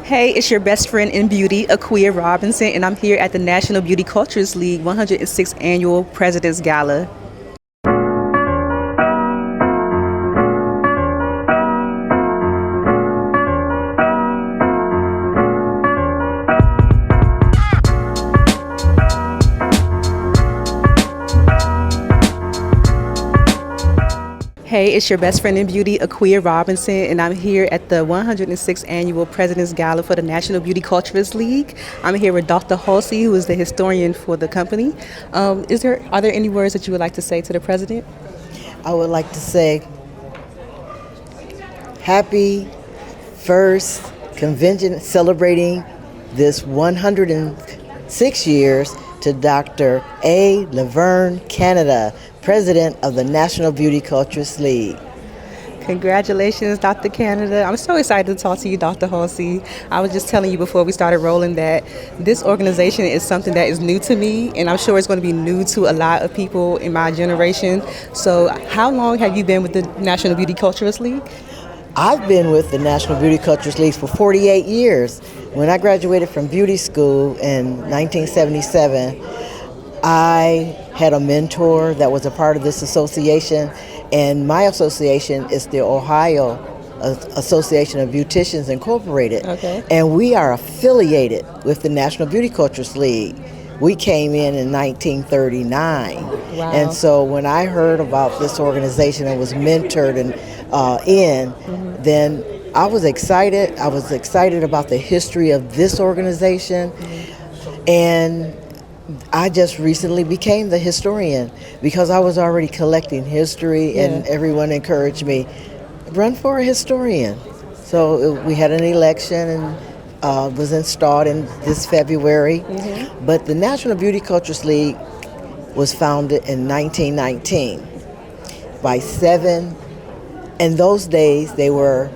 Hey, it's your best friend in beauty, Aquia Robinson, and I'm here at the National Beauty Culturists League 106th Annual President's Gala. Hey, it's your best friend in beauty, Aquia Robinson, and I'm here at the 106th Annual President's Gala for the National Beauty Culturists League. I'm here with Dr. Halsey, who is the historian for the company. Are there any words that you would like to say to the president? I would like to say happy first convention celebrating this 106 years to Dr. A. Laverne Canada, President of the National Beauty Culturists League. Congratulations, Dr. Canada. I'm so excited to talk to you, Dr. Halsey. I was just telling you before we started rolling that this organization is something that is new to me, and I'm sure it's going to be new to a lot of people in my generation. So how long have you been with the National Beauty Culturists League? I've been with the National Beauty Culturists League for 48 years. When I graduated from beauty school in 1977, I had a mentor that was a part of this association, and my association is the Ohio Association of Beauticians Incorporated. Okay. And we are affiliated with the National Beauty Culturists League. We came in 1939. Wow. And so when I heard about this organization and was mentored then I was excited. I was excited about the history of this organization. And I just recently became the historian because I was already collecting history, and everyone encouraged me, run for a historian. So we had an election and was installed in this February. But the National Beauty Culturists League was founded in 1919 by 7. In those days, they were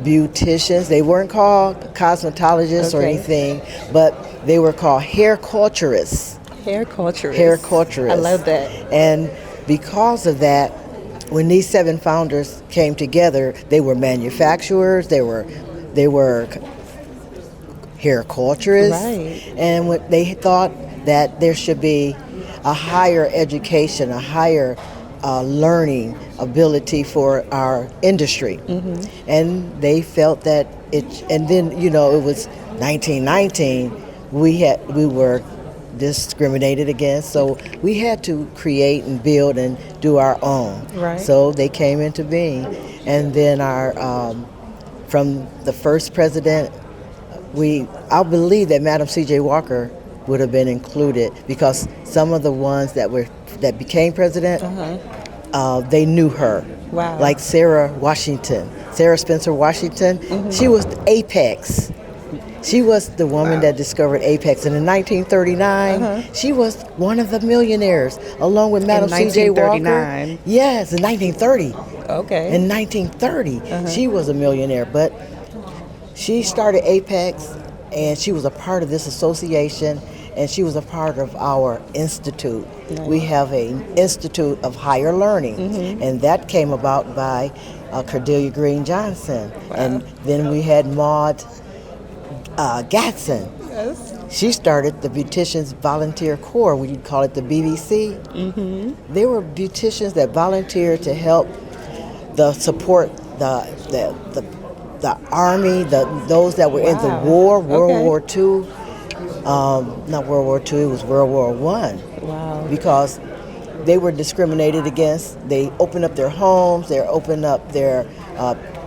beauticians. They weren't called cosmetologists or anything, but they were called hair culturists. Hair culturists. Hair culturists. I love that. And because of that, when these 7 founders came together, they were manufacturers, they were hair culturists, Right. and they thought that there should be a higher education, a higher learning ability for our industry. And they felt that and then, it was 1919, we were discriminated against, so we had to create and build and do our own. Right. So they came into being, and then from the first president, I believe that Madam C.J. Walker would have been included because some of the ones that became president, they knew her. Wow. Like Sarah Spencer Washington. She was Apex. She was the woman that discovered Apex, and in 1939, she was one of the millionaires, along with Madam C.J. Walker. 1939? Yes, in 1930. Okay. In 1930, she was a millionaire, but she started Apex, and she was a part of this association, and she was a part of our institute. We have an Institute of Higher Learning, and that came about by Cordelia Green Johnson. Wow. And then we had Maud Gatson. Yes. She started the Beauticians Volunteer Corps, we'd call it the BBC. They were beauticians that volunteered to help support the army, those that were in the war, World War II. Not World War II, it was World War I. Wow. Because they were discriminated against. They opened up their homes, they opened up their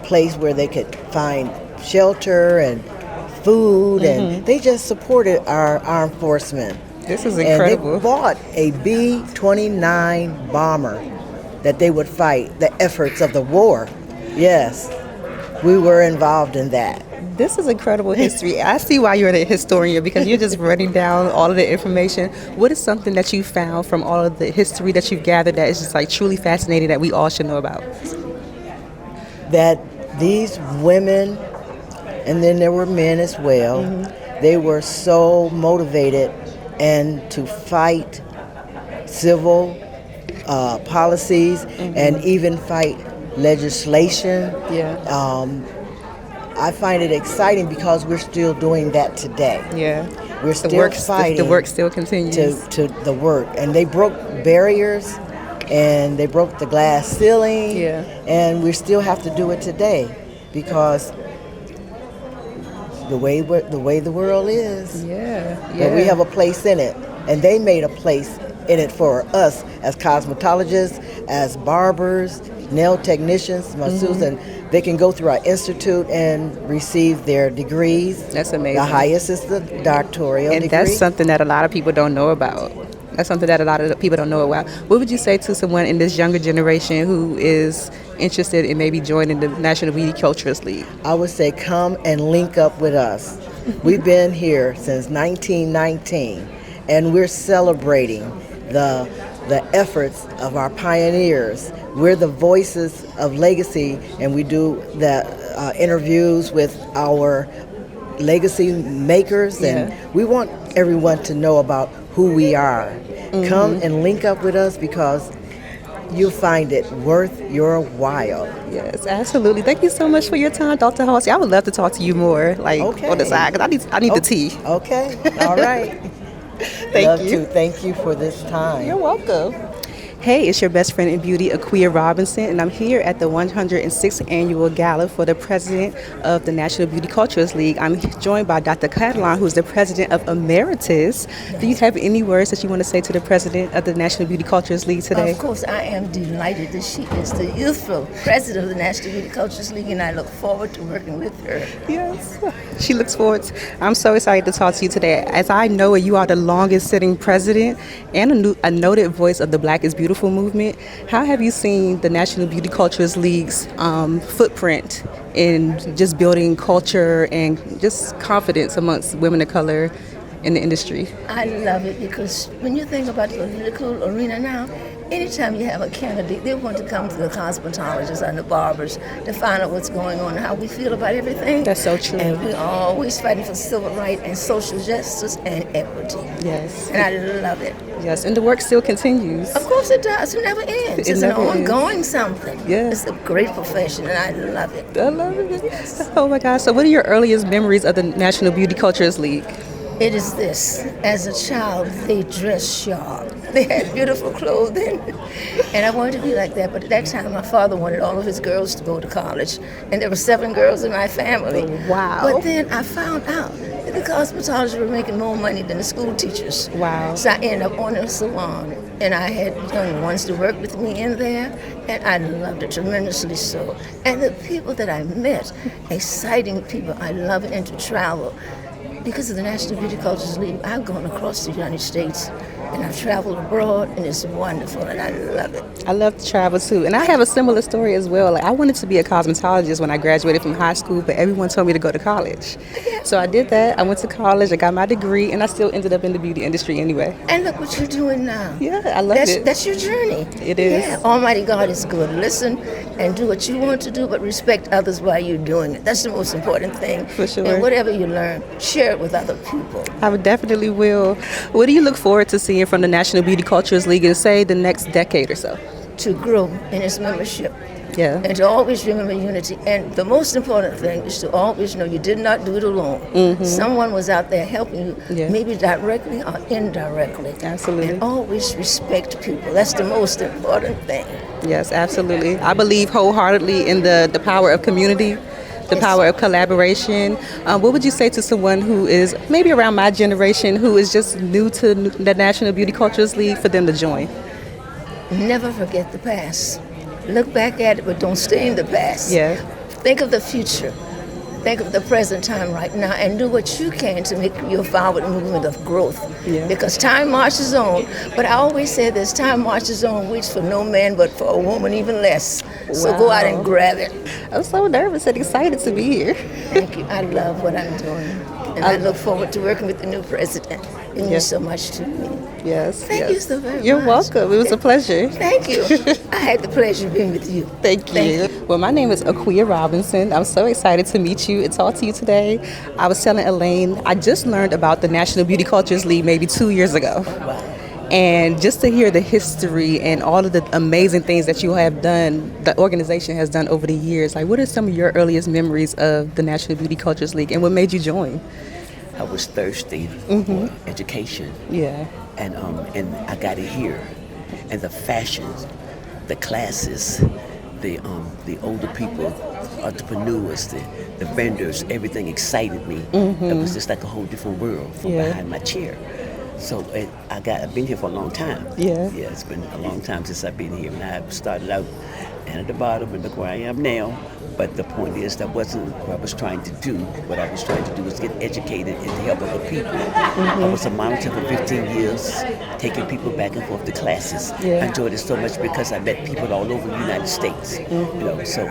place where they could find shelter and food, and they just supported our armed forcemen. This is incredible. And they bought a B-29 bomber that they would fight the efforts of the war. Yes, we were involved in that. This is incredible history. I see why you're a historian, because you're just writing down all of the information. What is something that you found from all of the history that you've gathered that is just like truly fascinating that we all should know about? That these women, and then there were men as well, they were so motivated and to fight civil policies and even fight legislation. I find it exciting because we're still doing that today. Yeah. We're still fighting. The work still continues. To the work, and they broke barriers, and they broke the glass ceiling. Yeah. And we still have to do it today because the way the world is. Yeah. But we have a place in it, and they made a place in it for us as cosmetologists, as barbers, nail technicians, masseuses, and they can go through our institute and receive their degrees. That's amazing. The highest is the doctoral degree. And that's something that a lot of people don't know about. That's something that a lot of people don't know about. What would you say to someone in this younger generation who is interested in maybe joining the National Beauty Culturists League? I would say come and link up with us. We've been here since 1919, and we're celebrating the efforts of our pioneers. We're the voices of legacy, and we do the interviews with our legacy makers, and we want everyone to know about who we are. Come and link up with us because you'll find it worth your while. Yes, absolutely. Thank you so much for your time, Dr. Halsey. I would love to talk to you more, on the side, because I need the tea. Okay, all right. Thank you. Thank you for this time. You're welcome. Hey, it's your best friend in beauty, Aquia Robinson, and I'm here at the 106th Annual Gala for the President of the National Beauty Culturists League. I'm joined by Dr. Catalan, who's the President of Emeritus. Do you have any words that you want to say to the President of the National Beauty Culturists League today? Of course, I am delighted that she is the youthful President of the National Beauty Culturists League, and I look forward to working with her. Yes, she looks forward to. I'm so excited to talk to you today. As I know, you are the longest sitting president and a noted voice of the Black is Beautiful movement. How have you seen the National Beauty Culturists League's footprint in just building culture and just confidence amongst women of color in the industry? I love it because when you think about the political arena now, anytime you have a candidate, they want to come to the cosmetologists and the barbers to find out what's going on and how we feel about everything. That's so true. And we're always fighting for civil rights and social justice and equity. Yes. And I love it. Yes, and the work still continues. Of course it does. It never ends. It's an ongoing something. Yeah. It's a great profession, and I love it. I love it. Yes. Oh my gosh. So what are your earliest memories of the National Beauty Culturists League? It is this. As a child, they dressed sharp. They had beautiful clothing. And I wanted to be like that. But at that time, my father wanted all of his girls to go to college. And there were 7 girls in my family. Wow. But then I found out that the cosmetologists were making more money than the school teachers. Wow. So I ended up owning a salon. And I had young ones to work with me in there. And I loved it tremendously so. And the people that I met, exciting people. I love it, and to travel. Because of the National Beauty Culturists League, I've gone across the United States and I've traveled abroad, and it's wonderful, and I love it. I love to travel too, and I have a similar story as well. Like, I wanted to be a cosmetologist when I graduated from high school, but everyone told me to go to college. So I did that. I went to college, I got my degree, and I still ended up in the beauty industry anyway. And look what you're doing now. Yeah, I love it. That's your journey. It is. Yeah, Almighty God is good. Listen and do what you want to do, but respect others while you're doing it. That's the most important thing. For sure. And whatever you learn, share it with other people. I would definitely will. What do you look forward to seeing from the National Beauty Culturists League in, say, the next decade or so? To grow in its membership. Yeah. And to always remember unity. And the most important thing is to always know you did not do it alone. Mm-hmm. Someone was out there helping you, maybe directly or indirectly. Absolutely. And always respect people. That's the most important thing. Yes, absolutely. I believe wholeheartedly in the power of community, the power of collaboration. What would you say to someone who is maybe around my generation, who is just new to the National Beauty Culturists League, for them to join? Never forget the past. Look back at it, but don't stay in the past. Yeah. Think of the future. Think of the present time right now, and do what you can to make your forward movement of growth. Yeah. Because time marches on. But I always say this: time marches on, waits for no man, but for a woman even less. So go out and grab it. I'm so nervous and excited to be here. Thank you. I love what I'm doing. And I look forward to working with the new president. It means so much to me. Yes. Thank you so very much. You're welcome. It was a pleasure. Thank you. I had the pleasure of being with you. Thank you. Well, my name is Aquia Robinson. I'm so excited to meet you and talk to you today. I was telling Elaine, I just learned about the National Beauty Culturists League maybe 2 years ago. Wow. And just to hear the history and all of the amazing things that you have done, the organization has done over the years, like what are some of your earliest memories of the National Beauty Cultures League and what made you join? I was thirsty for education, Yeah. and I got it here, and the fashions, the classes, the older people, entrepreneurs, the vendors, everything excited me. It was just like a whole different world from Yeah. behind my chair. So I've been here for a long time. Yeah. Yeah, it's been a long time since I've been here, and I started out and at the bottom, and look where I am now. But the point is, that wasn't what I was trying to do. What I was trying to do was get educated and to help other people. I was a monitor for 15 years, taking people back and forth to classes. Yeah. I enjoyed it so much because I met people all over the United States. You know, so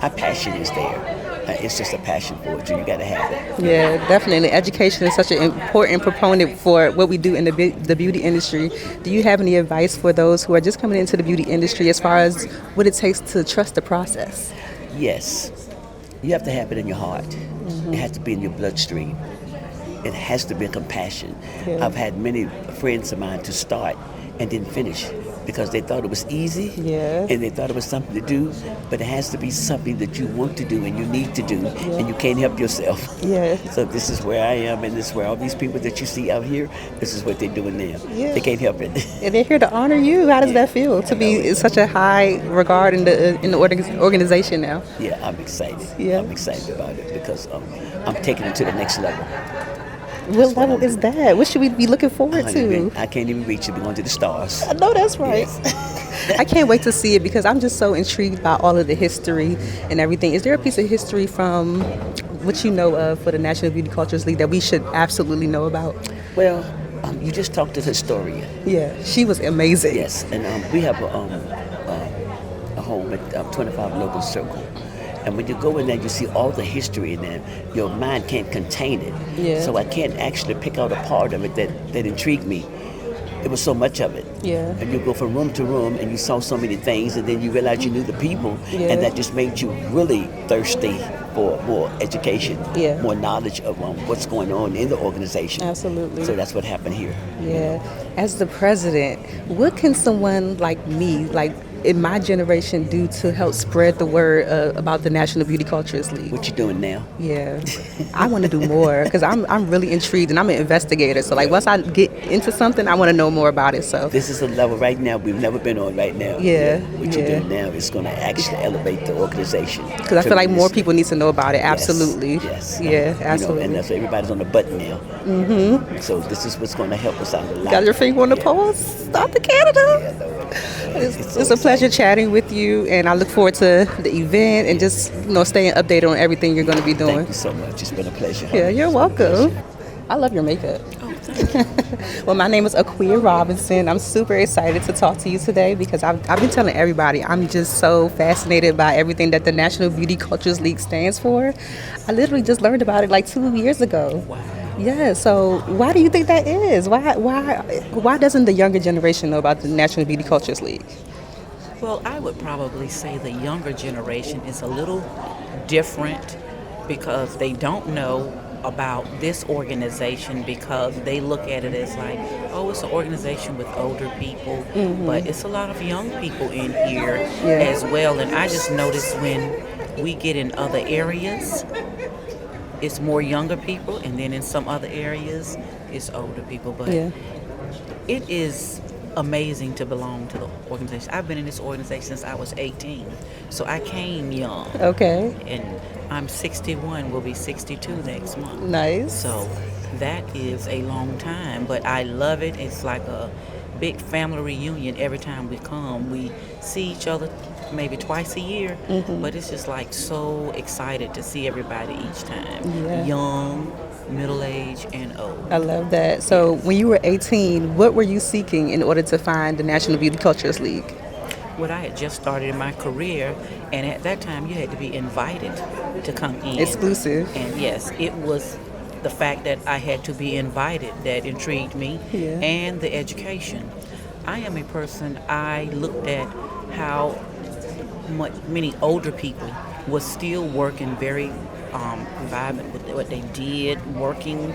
my passion is there. It's just a passion for it, so you got to have it. Yeah, definitely. Education is such an important proponent for what we do in the beauty industry. Do you have any advice for those who are just coming into the beauty industry as far as what it takes to trust the process? Yes, you have to have it in your heart. It has to be in your bloodstream. It has to be a compassion. Yeah. I've had many friends of mine to start and didn't finish because they thought it was easy, Yeah. and they thought it was something to do, but it has to be something that you want to do and you need to do, and you can't help yourself. Yeah. So this is where I am, and this is where all these people that you see out here, this is what they're doing now. Yeah. They can't help it. And they're here to honor you. How does that feel to be in such a high regard in the organization now? Yeah, I'm excited. Yeah. I'm excited about it because I'm taking it to the next level. What level is that? What should we be looking forward to? I can't even reach it. We're going to the stars. I know that's right. I can't wait to see it because I'm just so intrigued by all of the history and everything. Is there a piece of history from what you know of for the National Beauty Cultures League that we should absolutely know about? Well, you just talked to the historian. Yeah, she was amazing. Yes, and we have a home at 25 Local Circle. And when you go in there, you see all the history in there. Your mind can't contain it. Yeah. So I can't actually pick out a part of it that intrigued me. It was so much of it. Yeah. And you go from room to room and you saw so many things, and then you realize you knew the people, Yeah. and that just made you really thirsty for more education, Yeah. more knowledge of what's going on in the organization. Absolutely. So that's what happened here. Yeah. As the president, what can someone like me, like in my generation, do to help spread the word about the National Beauty Cultures League? What you doing now? Yeah, I want to do more because I'm really intrigued and I'm an investigator. So like once I get into something, I want to know more about it. So This is a level right now we've never been on right now. Yeah, What you're yeah. doing now is going to actually elevate the organization. because I feel like more people need to know about it. Yes, Absolutely. Yes. Yeah, You absolutely. know, and that's everybody's on the button now. Mm-hmm. So this is what's going to help us out a lot. Got your finger on the Yeah. pulse. Stop the Canada. Yeah, no, It's a pleasure chatting with you, and I look forward to the event and just staying updated on everything you're going to be doing. Thank you so much. It's been a pleasure. Yeah, you're It's been a welcome. pleasure. I love your makeup. Well, my name is Aquia Robinson. I'm super excited to talk to you today because I've been telling everybody I'm just so fascinated by everything that the National Beauty Cultures League stands for. I literally just learned about it like 2 years ago. Wow. Yeah, so why do you think that is? Why doesn't the younger generation know about the National Beauty Cultures League? Well, I would probably say the younger generation is a little different because they don't know about this organization because they look at it as like, oh, it's an organization with older people, but it's a lot of young people in here as well. And I just noticed when we get in other areas, it's more younger people, and then in some other areas, it's older people. But it is amazing to belong to the organization. I've been in this organization since I was 18, so I came young. Okay, And I'm 61, will be 62 next month. nice. So that is a long time, but I love it. It's like a big family reunion every time we come. We see each other maybe twice a year, but it's just like so excited to see everybody each time. Yeah. Young, middle-aged, and old. I love that. So when you were 18, what were you seeking in order to find the National Beauty Cultures League? What I had just started in my career, and at that time you had to be invited to come in. Exclusive. And yes, it was the fact that I had to be invited that intrigued me, Yeah. and the education. I am a person, I looked at how many older people was still working very vibrant with what they did, working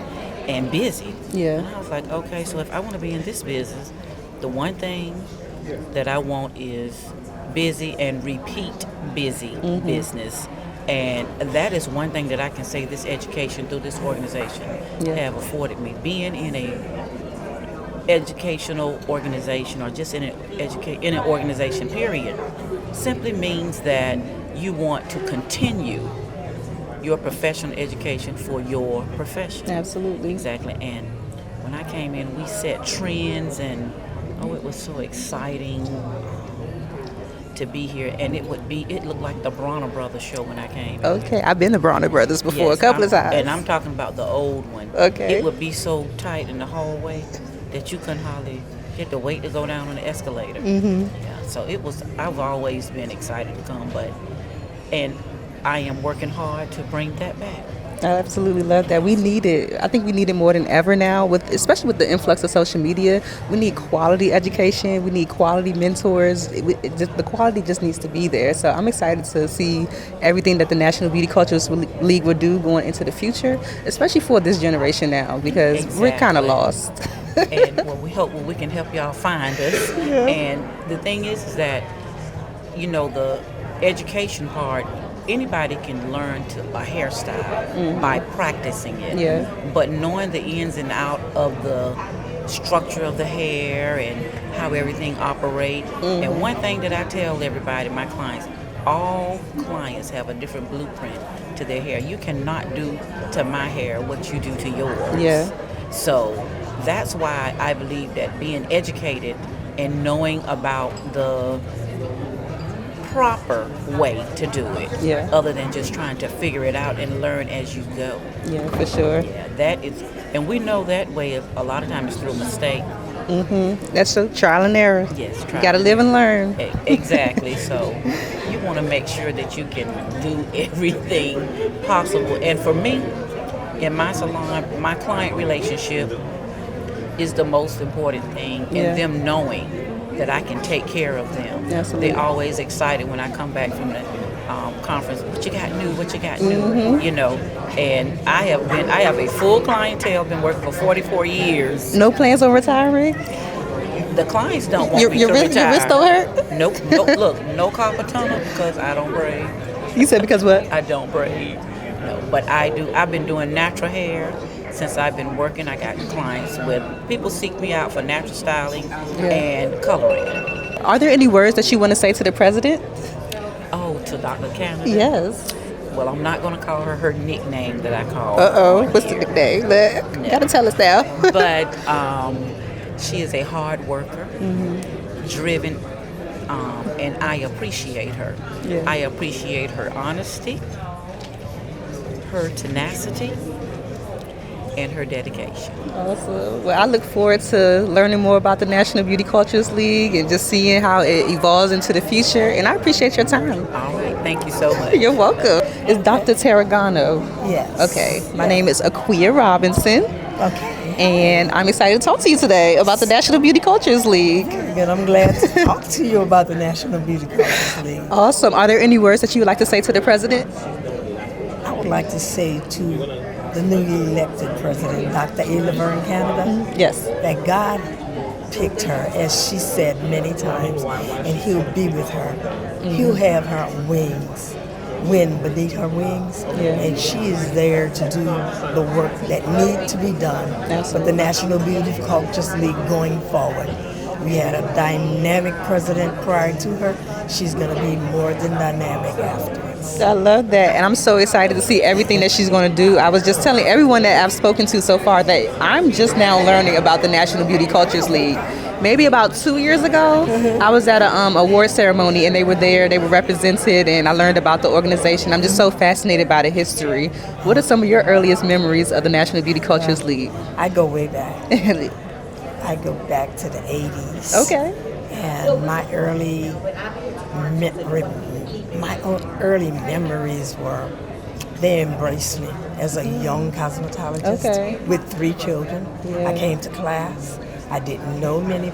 and busy. Yeah. And I was like, okay, so if I want to be in this business, The one thing that I want is busy and repeat busy business. And that is one thing that I can say this education through this organization Yeah. have afforded me. Being in a educational organization or just in an organization period simply means that you want to continue your professional education for your profession. Absolutely. Exactly. And when I came in, we set trends, and it was so exciting to be here. And it looked like the Bronner Brothers show when I came in. Okay, I've been to Bronner Brothers before a couple of times. And I'm talking about the old one. Okay. It would be so tight in the hallway that you couldn't hardly, you had to wait to go down on the escalator. Yeah, so I've always been excited to come, and I am working hard to bring that back. I absolutely love that. We need it. I think we need it more than ever now, especially with the influx of social media. We need quality education. We need quality mentors. The quality just needs to be there. So I'm excited to see everything that the National Beauty Cultures League will do going into the future, especially for this generation now, because we're kind of lost. And we hope we can help y'all find us. Yeah. And the thing is that, the education part, anybody can learn a hairstyle by practicing it. Yeah. But knowing the ins and out of the structure of the hair and how everything operates. And one thing that I tell everybody, my clients, all clients have a different blueprint to their hair. You cannot do to my hair what you do to yours. Yeah. So that's why I believe that being educated and knowing about the proper way to do it, other than just trying to figure it out and learn as you go. Yeah, for sure. Yeah, that is, and we know that way is a lot of times through mistake. That's true. Trial and error. Yes, you got to live and learn. Exactly. So you want to make sure that you can do everything possible. And for me, in my salon, my client relationship is the most important thing, and them knowing that I can take care of them. Absolutely. They're always excited when I come back from the conference. What you got new? And I have a full clientele. Been working for 44 years. No plans on retiring? The clients don't want me to retire. Your wrist don't hurt? Nope. Look, no carpal tunnel because I don't braid. You said because what? I don't braid. No, but I do. I've been doing natural hair since I've been working. I got clients with people seek me out for natural styling and coloring. Are there any words that you want to say to the president? Oh, to Dr. Canada? Yes. Well, I'm not going to call her nickname that I call her. What's the nickname? You got to tell us now. But she is a hard worker, driven, and I appreciate her. Yeah. I appreciate her honesty, her tenacity, and her dedication. Awesome. Well, I look forward to learning more about the National Beauty Cultures League and just seeing how it evolves into the future. And I appreciate your time. All right. Thank you so much. You're welcome. It's Dr. Tarragano. Yes. Okay. My name is Aquia Robinson. Okay. And I'm excited to talk to you today about the National Beauty Cultures League. And I'm glad to talk to you about the National Beauty Cultures League. Awesome. Are there any words that you would like to say to the president? I would like to say to the newly elected president, Dr. Laverne Canada, yes, that God picked her, as she said many times, and He'll be with her. He'll have her wings, wind beneath her wings, and she is there to do the work that need to be done for the National Beauty Cultures League going forward. We had a dynamic president prior to her. She's going to be more than dynamic afterwards. I love that, and I'm so excited to see everything that she's going to do. I was just telling everyone that I've spoken to so far that I'm just now learning about the National Beauty Cultures League. Maybe about 2 years ago, I was at an award ceremony, and they were there, they were represented, and I learned about the organization. I'm just so fascinated by the history. What are some of your earliest memories of the National Beauty Cultures League? I go way back. I go back to the 80s. Okay. And my early memories were, they embraced me as a young cosmetologist with 3 children. I came to class. I didn't know many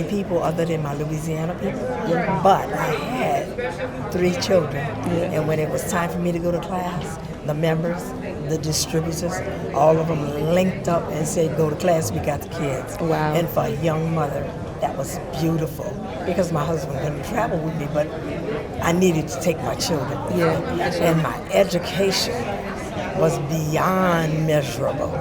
people other than my Louisiana people, but I had 3 children. And when it was time for me to go to class, the members, the distributors, all of them linked up and said, go to class, we got the kids. Wow. And for a young mother that was beautiful because my husband couldn't travel with me, but I needed to take my children with me. And my education was beyond measurable.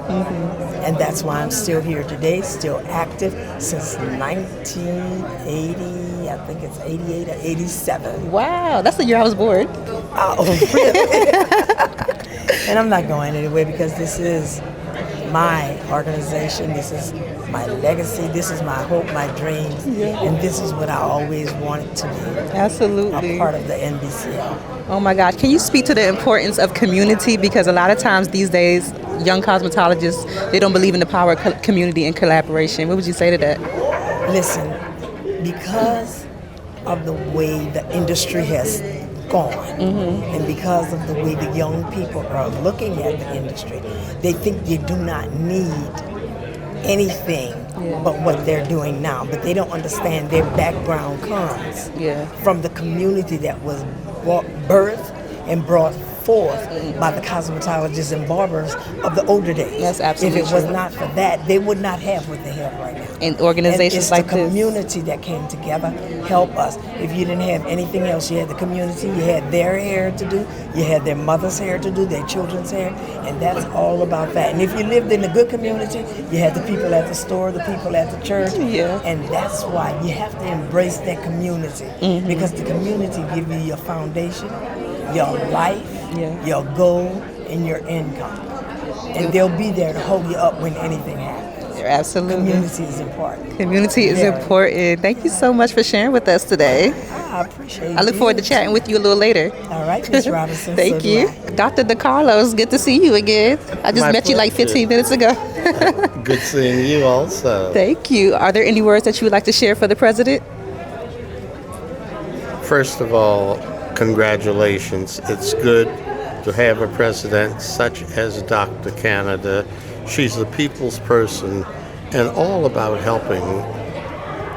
And that's why I'm still here today, still active since 1980, I think it's 88 or 87. Wow, that's the year I was born. Oh, really? And I'm not going anywhere because this is my organization, this is my legacy, this is my hope, my dreams, and this is what I always wanted to be. Absolutely. A part of the NBCL. Oh my gosh, can you speak to the importance of community? Because a lot of times these days, young cosmetologists, they don't believe in the power of community and collaboration. What would you say to that? Listen, because of the way the industry has gone, and because of the way the young people are looking at the industry, they think they do not need anything but what they're doing now. But they don't understand their background comes from the community that was birthed and brought forth by the cosmetologists and barbers of the older days. That's absolutely If it was true. not for that, they would not have what they have right now. And organizations and it's like the this. community that came together help us. If you didn't have anything else, you had the community, you had their hair to do, you had their mother's hair to do, their children's hair, and that's all about that. And if you lived in a good community, you had the people at the store, the people at the church, and that's why you have to embrace that community, because the community gives you your foundation, your life, your goal, and your income. And they'll be there to hold you up when anything happens. Absolutely. Community is important. Community is important. Thank you so much for sharing with us today. I appreciate it. I look forward to chatting with you a little later. All right, Ms. Robinson. Thank so do you. I. Dr. DeCarlos, good to see you again. I just My met you like pleasure. 15 minutes ago. Good seeing you also. Thank you. Are there any words that you would like to share for the president? First of all, congratulations. It's good to have a president such as Dr. Canada. She's a people's person and all about helping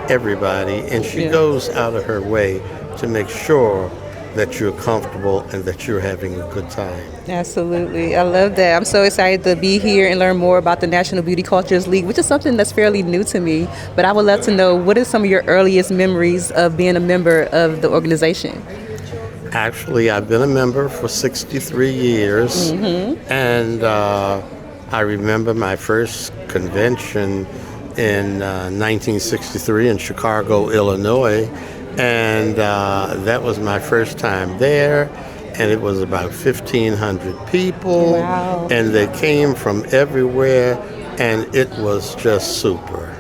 everybody, and she goes out of her way to make sure that you're comfortable and that you're having a good time. Absolutely. I love that. I'm so excited to be here and learn more about the National Beauty Cultures League, which is something that's fairly new to me. But I would love to know, what are some of your earliest memories of being a member of the organization? Actually, I've been a member for 63 years, and I remember my first convention in 1963 in Chicago, Illinois, and that was my first time there, and it was about 1,500 people, and they came from everywhere, and it was just super.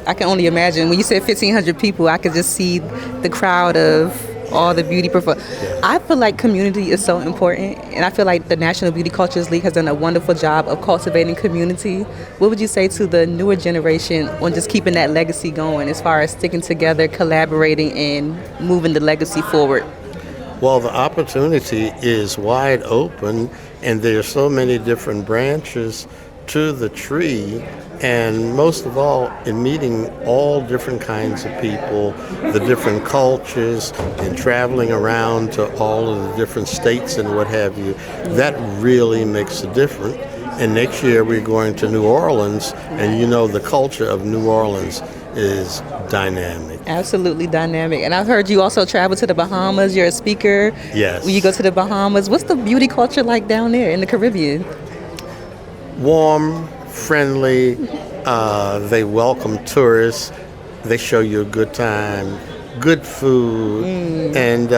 I can only imagine. When you said 1,500 people, I could just see the crowd of all the beauty performers. I feel like community is so important, and I feel like the National Beauty Cultures League has done a wonderful job of cultivating community. What would you say to the newer generation on just keeping that legacy going, as far as sticking together, collaborating, and moving the legacy forward? Well, the opportunity is wide open, and there are so many different branches to the tree, and most of all, in meeting all different kinds of people, the different cultures, and traveling around to all of the different states and what have you, that really makes a difference. And next year we're going to New Orleans, and you know the culture of New Orleans is dynamic. Absolutely dynamic. And I've heard you also travel to the Bahamas. You're a speaker. Yes. When you go to the Bahamas, what's the beauty culture like down there in the Caribbean? Warm, friendly, they welcome tourists, they show you a good time, good food, and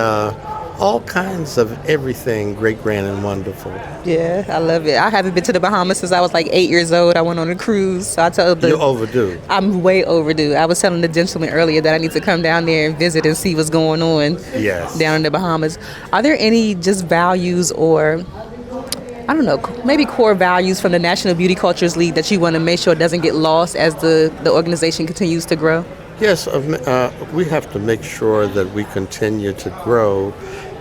all kinds of everything great, grand, and wonderful. Yeah, I love it. I haven't been to the Bahamas since I was like 8 years old. I went on a cruise, so I told You're overdue. I'm way overdue. I was telling the gentleman earlier that I need to come down there and visit and see what's going on Yes. down in the Bahamas. Are there any just values, or I don't know, maybe core values from the National Beauty Cultures League that you want to make sure doesn't get lost as the organization continues to grow? Yes, we have to make sure that we continue to grow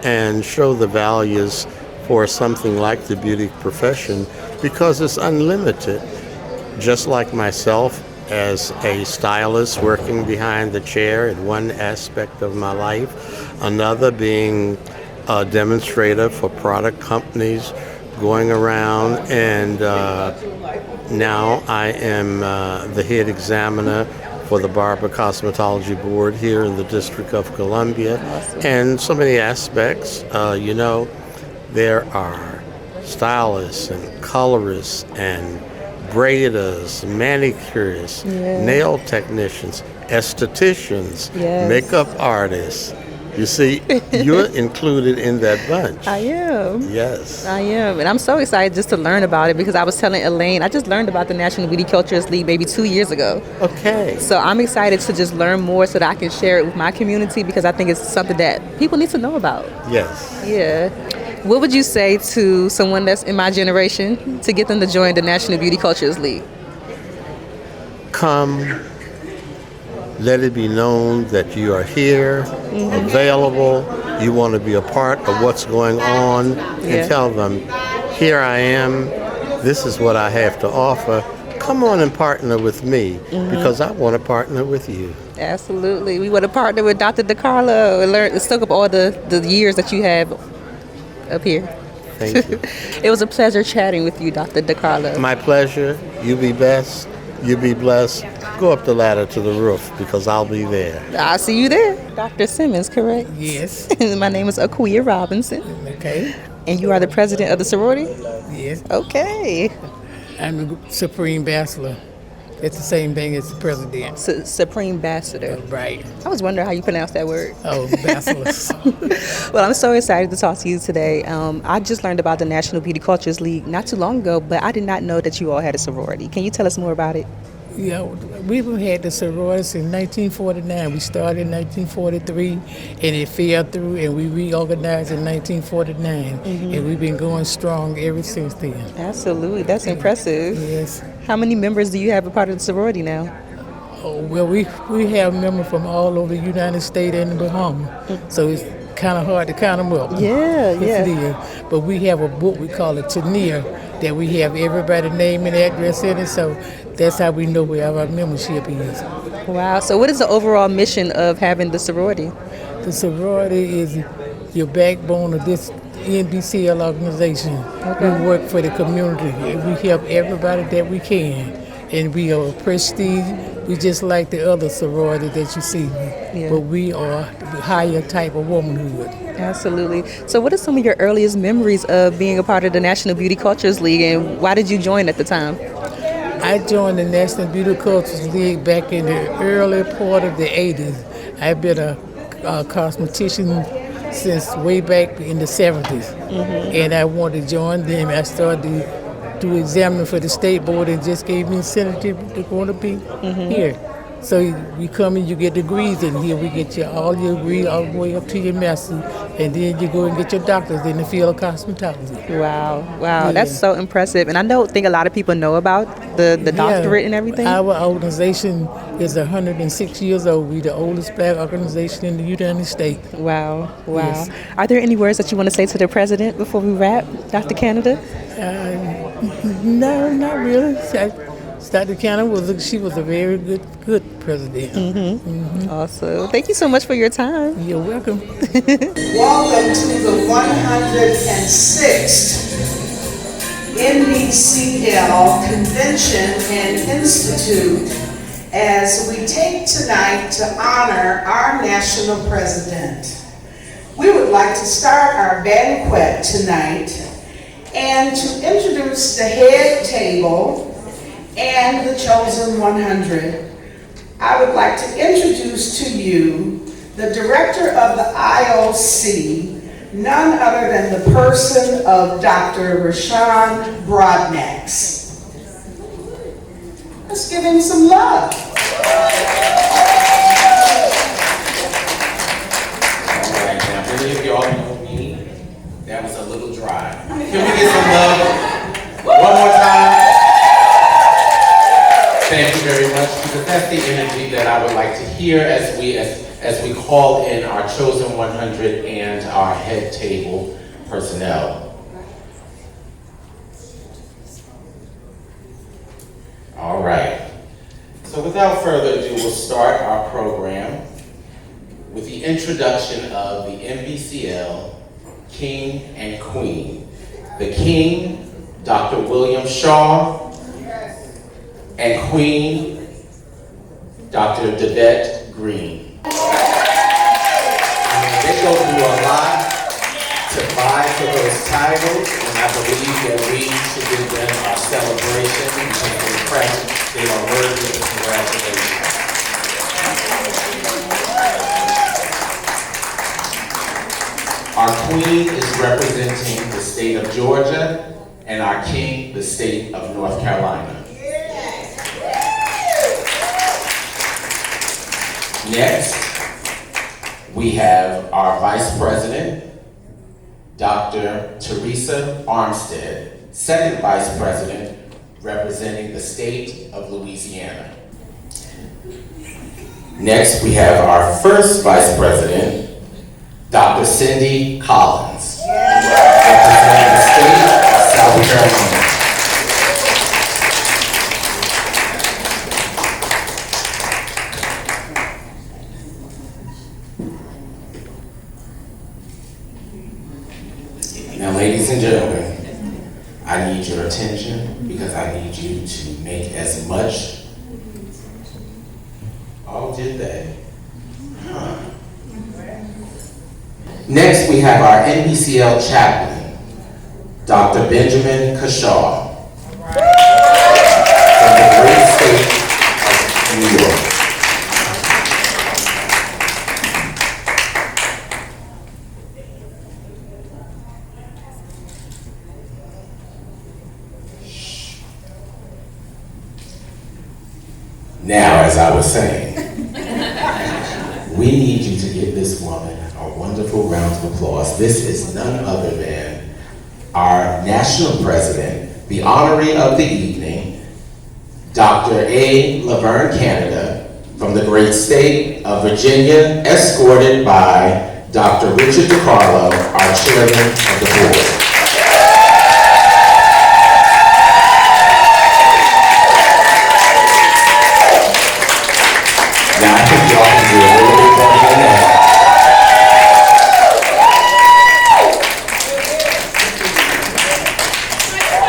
and show the values for something like the beauty profession, because it's unlimited. Just like myself, as a stylist working behind the chair in one aspect of my life, another being a demonstrator for product companies, going around, and now I am the head examiner for the Barber Cosmetology Board here in the District of Columbia. And so many aspects. There are stylists and colorists and braiders, manicurists, nail technicians, estheticians, makeup artists. You see, you're included in that bunch. I am. Yes. I am. And I'm so excited just to learn about it because I was telling Elaine, I just learned about the National Beauty Culturists League maybe 2 years ago. Okay. So I'm excited to just learn more so that I can share it with my community because I think it's something that people need to know about. Yes. Yeah. What would you say to someone that's in my generation to get them to join the National Beauty Culturists League? Come. Let it be known that you are here, available, you want to be a part of what's going on, and tell them, here I am, this is what I have to offer. Come on and partner with me because I want to partner with you. Absolutely. We want to partner with Dr. DeCarlo and soak up all the years that you have up here. Thank you. It was a pleasure chatting with you, Dr. DeCarlo. My pleasure. You be best. You be blessed. Go up the ladder to the roof because I'll be there. I'll see you there. Dr. Simmons, correct? Yes. My name is Akuya Robinson. Okay. And you are the president of the sorority? Yes. Okay. I'm the Supreme Bachelor. It's the same thing as the president. Supreme Ambassador. Right. I was wondering how you pronounce that word. Oh, bachelors. Well, I'm so excited to talk to you today. I just learned about the National Beauty Culturists League not too long ago, but I did not know that you all had a sorority. Can you tell us more about it? Yeah, we've had the sorority since 1949. We started in 1943, and it fell through, and we reorganized in 1949, and we've been going strong ever since then. Absolutely. That's impressive. Yes. How many members do you have a part of the sorority now? Oh, well, we have members from all over the United States and the Bahamas, so it's kind of hard to count them up. Yeah, Yes, it is. But we have a book we call a tenure that we have everybody's name and address in it, so that's how we know where our membership is. Wow. So what is the overall mission of having the sorority? The sorority is your backbone of this NBCL organization. Okay. We work for the community. We help everybody that we can. And we are a prestige. We just like the other sorority that you see. Yeah. But we are the higher type of womanhood. Absolutely. So what are some of your earliest memories of being a part of the National Beauty Culturists League, and why did you join at the time? I joined the National Beauty Culturists League back in the early part of the 80s. I've been a cosmetician since way back in the 70s. And I wanted to join them. I started to examine for the state board and just gave me incentive to want to be here. So you come and you get degrees in here. We get you all your degrees all the way up to your master's, and then you go and get your doctorate in the field of cosmetology. Wow. Yeah. That's so impressive. And I don't think a lot of people know about the doctorate and everything. Our organization is 106 years old. We're the oldest black organization in the United States. Wow. Yes. Are there any words that you want to say to the president before we wrap, Dr. Canada? No, not really. Dr. Canada was a very good president. Awesome. Thank you so much for your time. You're welcome. Welcome to the 106th NBCL Convention and Institute as we take tonight to honor our national president. We would like to start our banquet tonight and to introduce the head table and the chosen 100. I would like to introduce to you the director of the IOC, none other than the person of Dr. Rashawn Broadnax. Let's give him some love. All right, now many of y'all know me. That was a little dry. Can we get some love? One more time. Thank you very much, because that's the energy that I would like to hear as we call in our chosen 100 and our head table personnel. All right. So without further ado, we'll start our program with the introduction of the NBCL King and Queen. The King, Dr. William Shaw, and Queen, Dr. Devette Green. They go through a lot to vie for those titles, and I believe that we should give them our celebration because they are worthy of congratulations. Our queen is representing the state of Georgia, and our king, the state of North Carolina. Next, we have our Vice President, Dr. Teresa Armstead, Second Vice President, representing the state of Louisiana. Next, we have our First Vice President, Dr. Cindy Collins, representing the state of South Carolina. Now, ladies and gentlemen, I need your attention because I need you to make as much. Oh, did they? Huh. Next, we have our NBCL chaplain, Dr. Benjamin Kashaw, from the great state of New York. Now, as I was saying, we need you to give this woman a wonderful round of applause. This is none other than our national president, the honoree of the evening, Dr. A. Laverne Canada, from the great state of Virginia, escorted by Dr. Richard DiCarlo, our chairman of the board. Now, I think y'all can do a little bit better than that.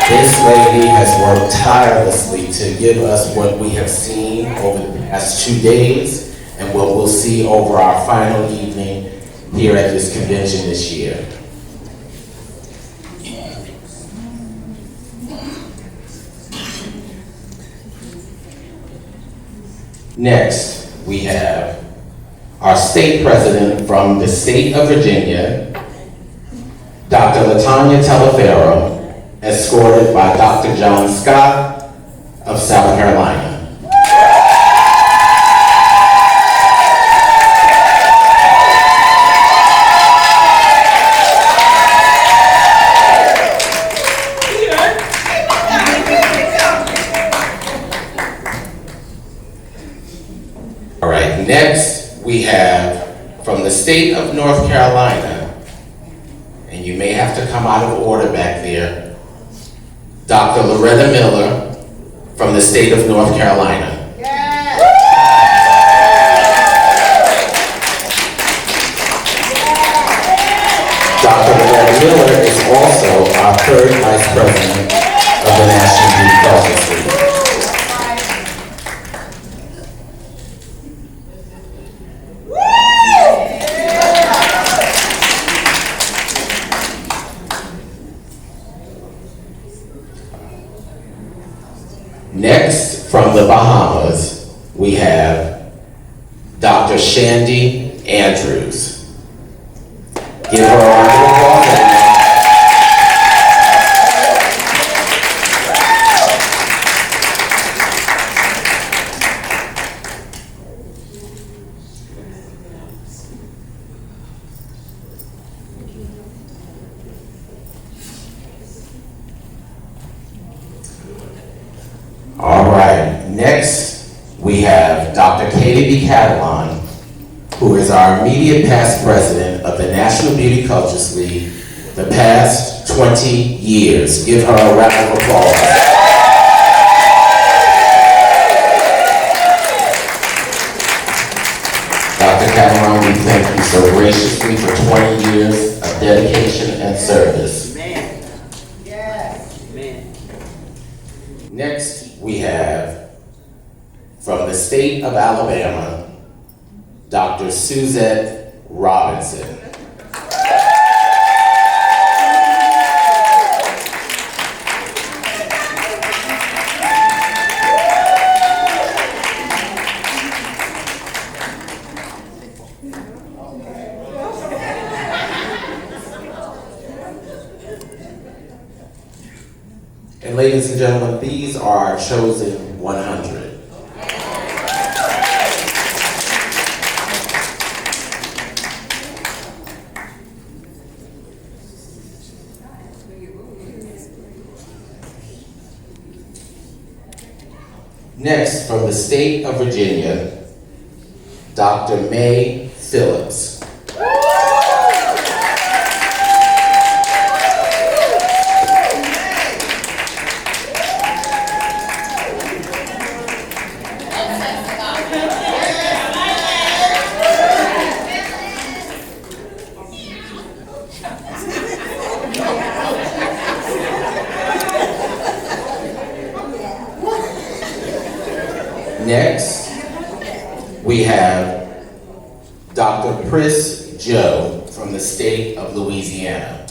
This lady has worked tirelessly to give us what we have seen over the past 2 days and what we'll see over our final evening here at this convention this year. Next, we have our state president from the state of Virginia, Dr. LaTanya Telefero, escorted by Dr. John Scott of South Carolina. All right, next we have from the state of North Carolina, and you may have to come out of order back there, Dr. Loretta Miller from the state of North Carolina. Dr. Loretta Miller is also our third vice president of the National Youth Culturists League. Next, from the Bahamas, we have Dr. Shandy Andrews. Give her a round of applause. All right, next we have Dr. Katie B. Catalan, who is our immediate past president of the National Beauty Culturists League the past 20 years. Give her a round of applause. Dr. Catalan, we thank you so graciously for 20 years of dedication and service. Next, we have From the state of Alabama, Dr. Suzette Robinson. And ladies and gentlemen, these are our chosen 100. Next, from the state of Virginia, Dr. May Phillips. Next, we have Dr. Pris Joe from the state of Louisiana.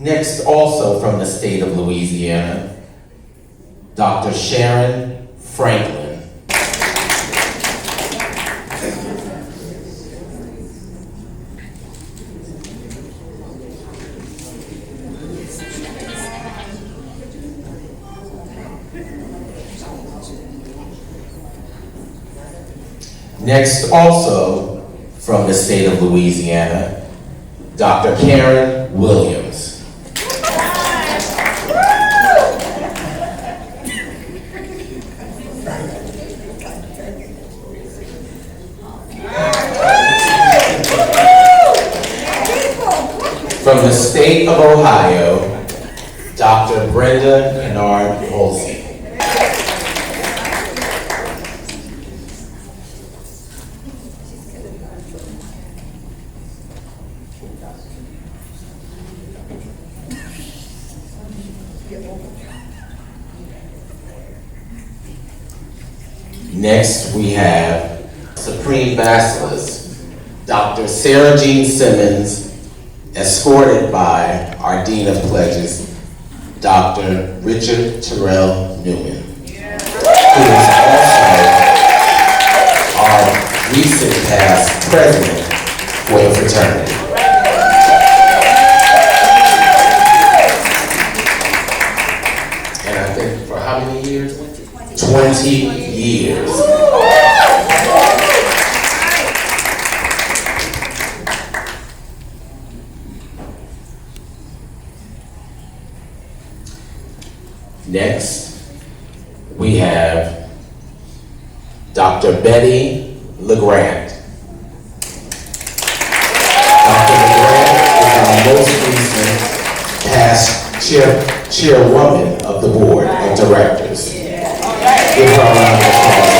Next, also from the state of Louisiana, Dr. Sharon Franklin. Next, also from the state of Louisiana, Dr. Karen Williams. From the state of Ohio, Dr. Brenda Kennard Holsey. Next, we have Supreme Bachelors, Dr. Sarah Jean Simmons, escorted by our Dean of Pledges, Dr. Richard Terrell Newman, who is also our recent past president for the fraternity. And I think for how many years? 20 years. Next, we have Dr. Betty LeGrand. Dr. LeGrand is our most recent past chairwoman of the board of directors. Give her a round of applause.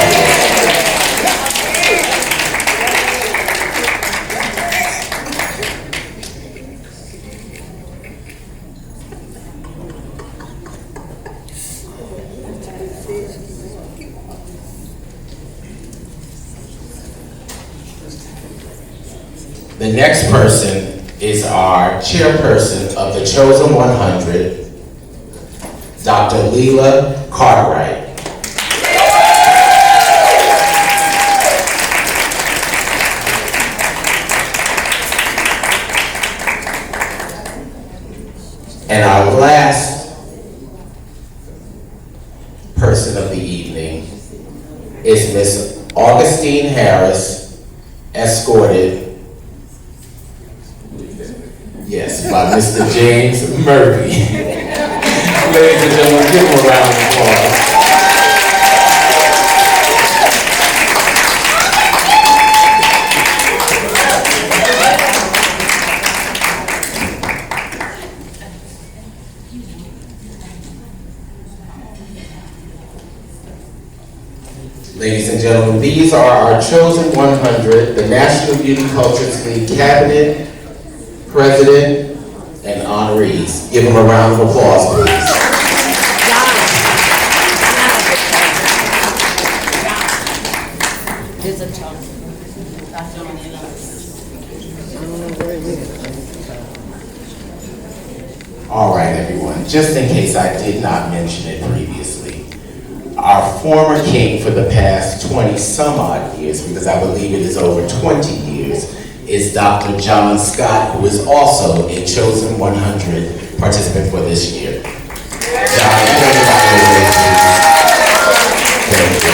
The next person is our chairperson of the Chosen 100, Dr. Leela Cartwright. And our last person of the evening is Miss Augustine Harris, escorted, yes, by Mr. James Murphy. Ladies and gentlemen, give him a round of applause. Ladies and gentlemen, these are our chosen 100, the National Beauty Culturists League Cabinet, President, and honorees. Give them a round of applause, please. All right, everyone, just in case I did not mention it previously, our former king for the past 20 some odd years, because I believe it is over 20 years, is Dr. John Scott, who is also a chosen 100 participant for this year. John, everybody away, please. Thank you.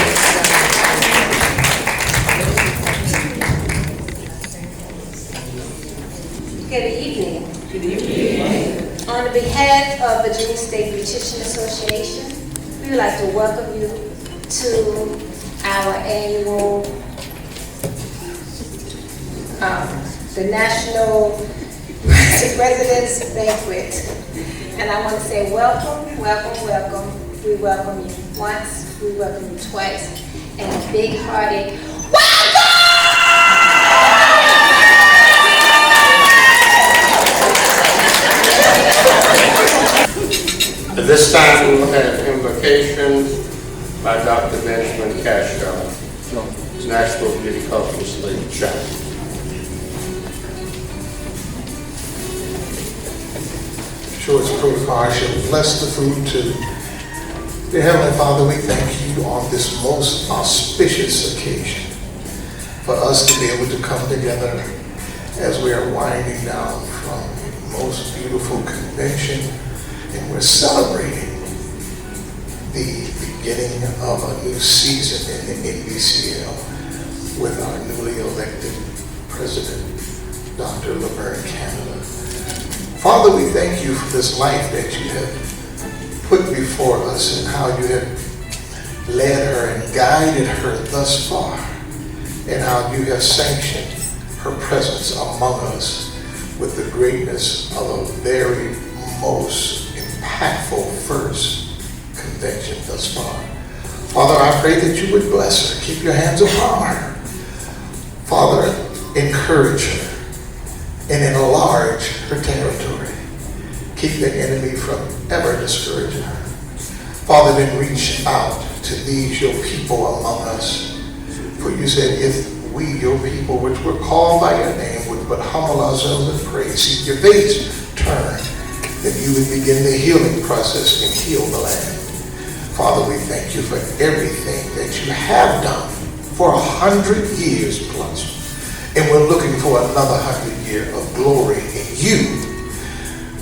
Good evening. Good evening. On behalf of Virginia State Beautician Association, we would like to welcome you to our annual, the National President's Banquet. And I want to say welcome, welcome, welcome. We welcome you once, we welcome you twice, and a big-hearted welcome! At this time, we will have invocations by Dr. Benjamin Cashel, National Beauty Culturists League Chaplain. Sure, it's protocol. I shall bless the food too. Dear Heavenly Father, we thank you on this most auspicious occasion for us to be able to come together as we are winding down from a most beautiful convention, and we're celebrating the beginning of a new season in the NBCL with our newly elected president, Dr. Laverne Canada. Father, we thank you for this life that you have put before us and how you have led her and guided her thus far, and how you have sanctioned her presence among us with the greatness of a very most impactful first convention thus far. Father, I pray that you would bless her, keep your hands upon her. Father, encourage her and enlarge her territory. Keep the enemy from ever discouraging her. Father, then reach out to these your people among us. For you said, if we, your people, which were called by your name, would but humble ourselves and pray, seek your face, turn, then you would begin the healing process and heal the land. Father, we thank you for everything that you have done for 100 years plus. And we're looking for another 100 years of glory in you.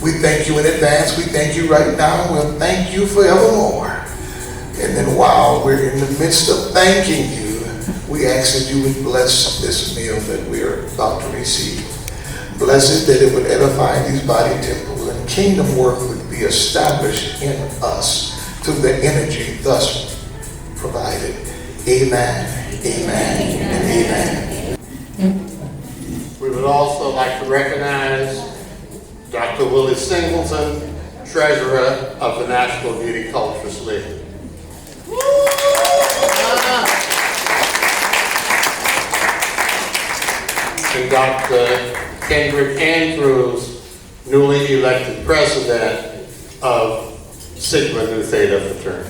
We thank you in advance. We thank you right now. We'll thank you forevermore. And then while we're in the midst of thanking you, we ask that you would bless this meal that we are about to receive. Bless it that it would edify these body temples and kingdom work would be established in us through the energy thus provided. Amen, amen, and amen. We would also like to recognize Dr. Willie Singleton, Treasurer of the National Beauty Culturists League. And Dr. Kendrick Andrews, newly elected President of Sigma Nu Theta Fraternity.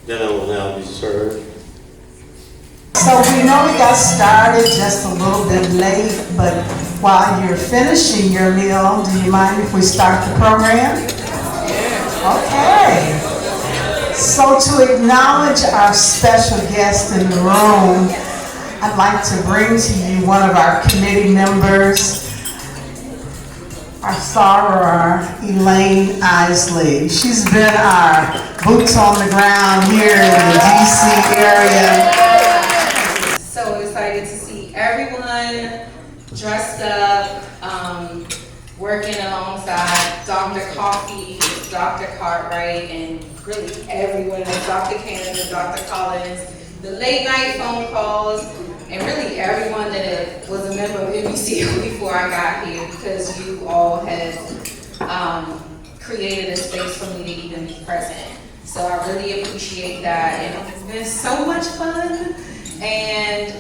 Dinner will now be served. So we know we got started just a little bit late, but while you're finishing your meal, do you mind if we start the program? Okay. So to acknowledge our special guest in the room, I'd like to bring to you one of our committee members, our soror, Elaine Isley. She's been our boots on the ground here in the DC area. So excited to see everyone dressed up, working alongside Dr. Coffee, Dr. Cartwright, and really everyone, Dr. Canada, Dr. Collins, the late night phone calls, and really everyone that was a member of NBCL before I got here, because you all have created a space for me to even be present. So I really appreciate that, and it's been so much fun, and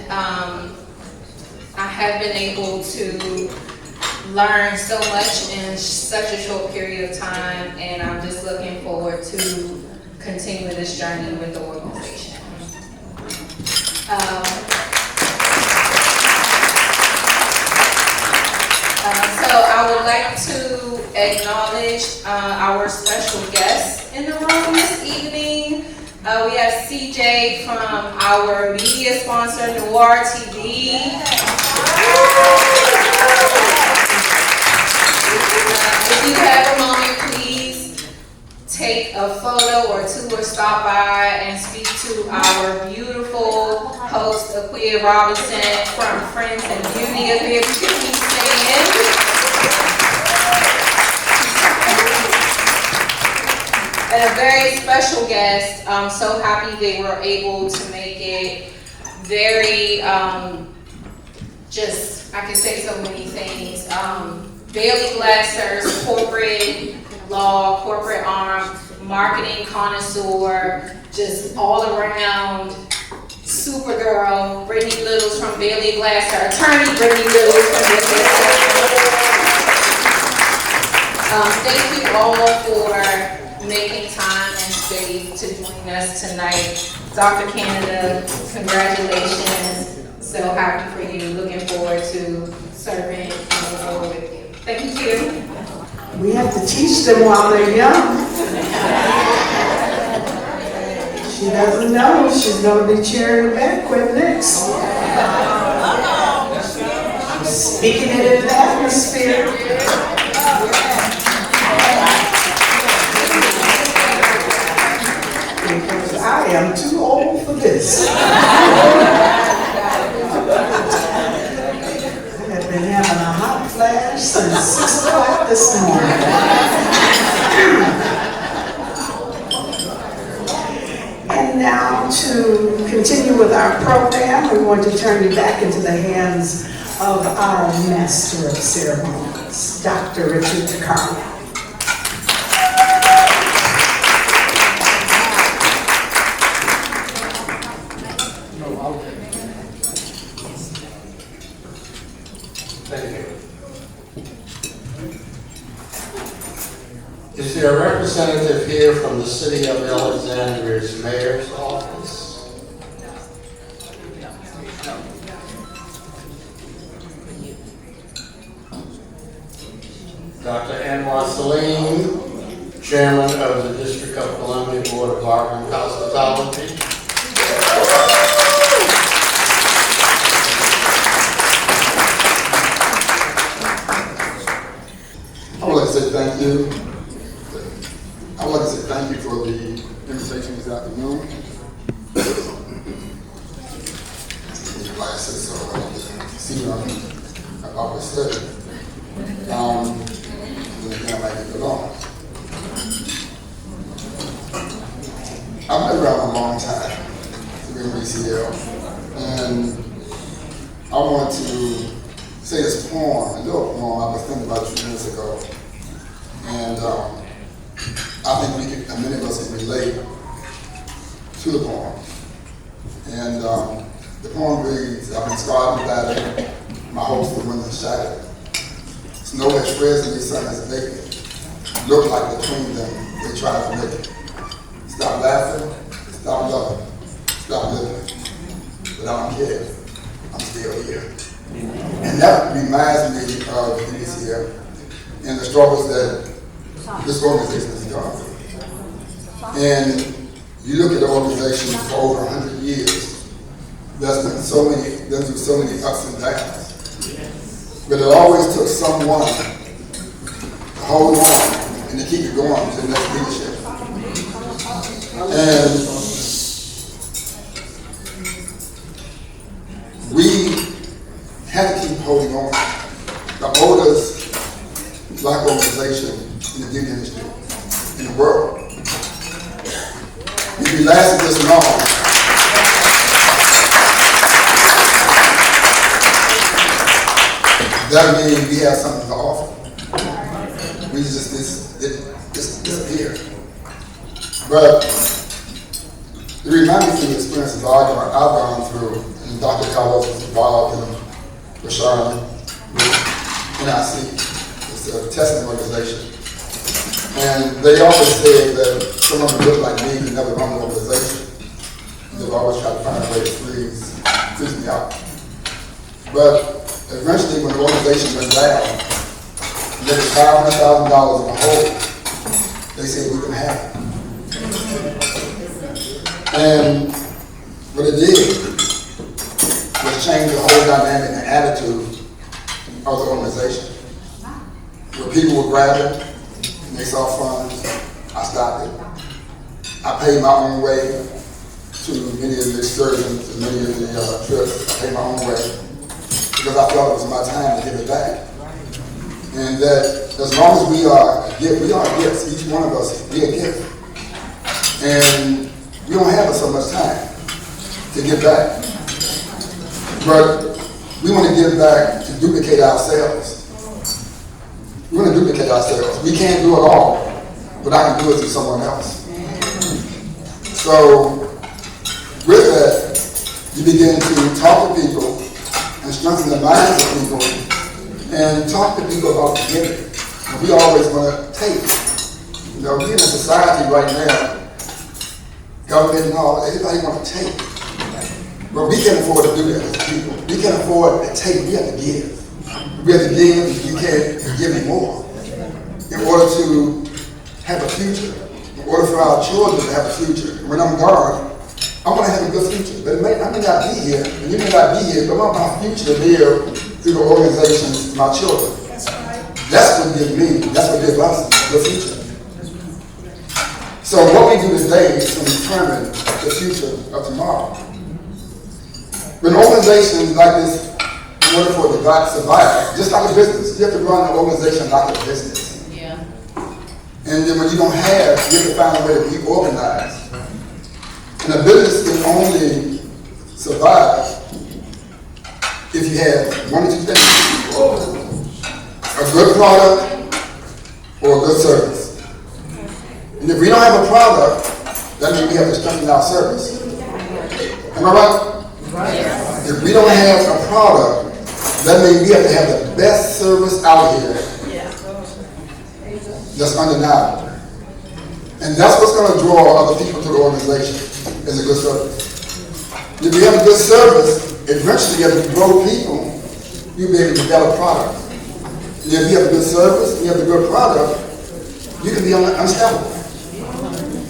I have been able to learn so much in such a short period of time, and I'm just looking forward to continuing this journey with the organization. So I would like to acknowledge our special guests in the room this evening. We have CJ from our media sponsor, NoireTV. If you have a moment, please take a photo or two or stop by and speak to our beautiful host, Aquia Robinson from Friends and Beauty. If you can keep staying. And a very special guest. I'm so happy they were able to make it very, I can say so many things. Bailey Glasser's corporate law, corporate arm, marketing connoisseur, just all around Supergirl, Brittany Littles from Bailey Glasser, attorney Brittany Littles from Bailey Glasser. Thank you all for making time and space to join us tonight. Dr. Canada, congratulations. So happy for you. Looking forward to serving and moving forward with you. Thank you. We have to teach them while they're young. She doesn't know she's going to be chairing the banquet next. Speaking it in the atmosphere. Because I am too old for this. I've been having a hot flash since 6 o'clock this morning. And now to continue with our program, we're going to turn you back into the hands of our Master of Ceremonies, Dr. Richard DeCarlo. Is there a representative here from the City of Alexandria's Mayor's Office? Dr. Anwar Salim, Chairman of the District of Columbia Board of Art and Hospitality. I would like to say thank you. I would like to say thank you for the invitation this afternoon. Like I said, so see what I've always said. And again, I like it along. I've been around a long time to be in BCL, and I want to say this poem, a little poem I was thinking about a few minutes ago. And I think many of us can relate to the poem. And the poem reads, I've been scarred and battered, my hopes for windows shattered. Snow has shreds and the sun has baked it. Look like between them, they try to make it. Stop laughing, stop loving, stop living. But I don't care, I'm still here. And that reminds me of NBCL and the struggles that this organization has gone through. And you look at the organization for over 100 years, there's been so many ups and downs. But it always took someone to hold on and to keep it going to the next leadership. And we have to keep holding on. The oldest Black organization in the beauty industry in the world. If we lasted this long, that means we have something to offer. We just disappear. But it reminds me of the experiences I've gone through, and Dr. Carlos was involved in Rashard with NIC. It's a testing organization. And they always said that someone who looked like me could never run the organization. They've always tried to find a way to freeze me out. But eventually, when the organization went down, and there was $500,000 in the hole, they said we can have it. And what it did was change the whole dynamic and attitude of the organization. Where people were grabbing, and they saw funds, I stopped it. I paid my own way to many of the excursions and many of the trips. I paid my own way because I felt it was my time to give it back. And that as long as we are gifts, each one of us, we are a gift. And we don't have so much time to give back. But we want to give back to duplicate ourselves. We want to duplicate ourselves. We can't do it all, but I can do it to someone else. So with that, you begin to talk to people and strengthen the minds of people and talk to people about giving. We always want to take. You know, we're in a society right now, government and all, everybody wants to take. But we can't afford to do that as people. We can't afford to take, we have to give. We have to give, you can't give anymore. In order to have a future, in order for our children to have a future. When I'm gone, I want to have a good future. But I may not be here, and you may not be here, but I want my future to live through the organizations, my children. That's what gives me, that's what gives us the future. So what we do today is to determine the future of tomorrow. When organizations like this, in order for it to survive, just like a business, you have to run an organization like a business. Yeah. And then when you don't have, you have to find a way to reorganize. And a business can only survive if you have one or two things. A good product or a good service. And if we don't have a product, that means we have to strengthen our service. Am I right? Right. If we don't have a product, that means we have to have the best service out here. That's undeniable. And that's what's going to draw other people to the organization, is a good service. If you have a good service, eventually as you grow people, you'll be able to develop products. And if you have a good service, and you have a good product, you can be unstoppable.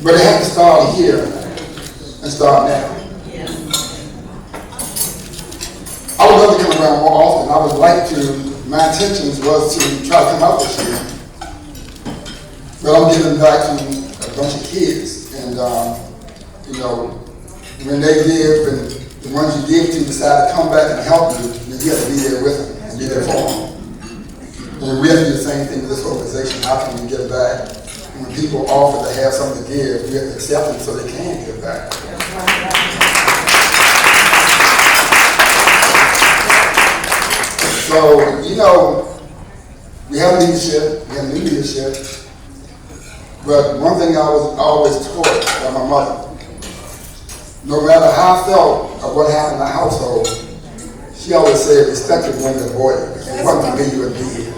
But it has to start here and start now. I would love to come around more often. I would like to, my intentions was to try to come out this year. But I'm giving back to a bunch of kids. And, you know, when they give and the ones you give to decide to come back and help you, you have to be there with them and be there for them. And we have to do the same thing with this organization. How can we give back? And when people offer to have something to give, we have to accept them so they can give back. So, you know, we have leadership, we have new leadership, but one thing I was always taught by my mother, no matter how I felt of what happened in the household, she always said, respect your women and boy. If it wasn't for me, you would be here.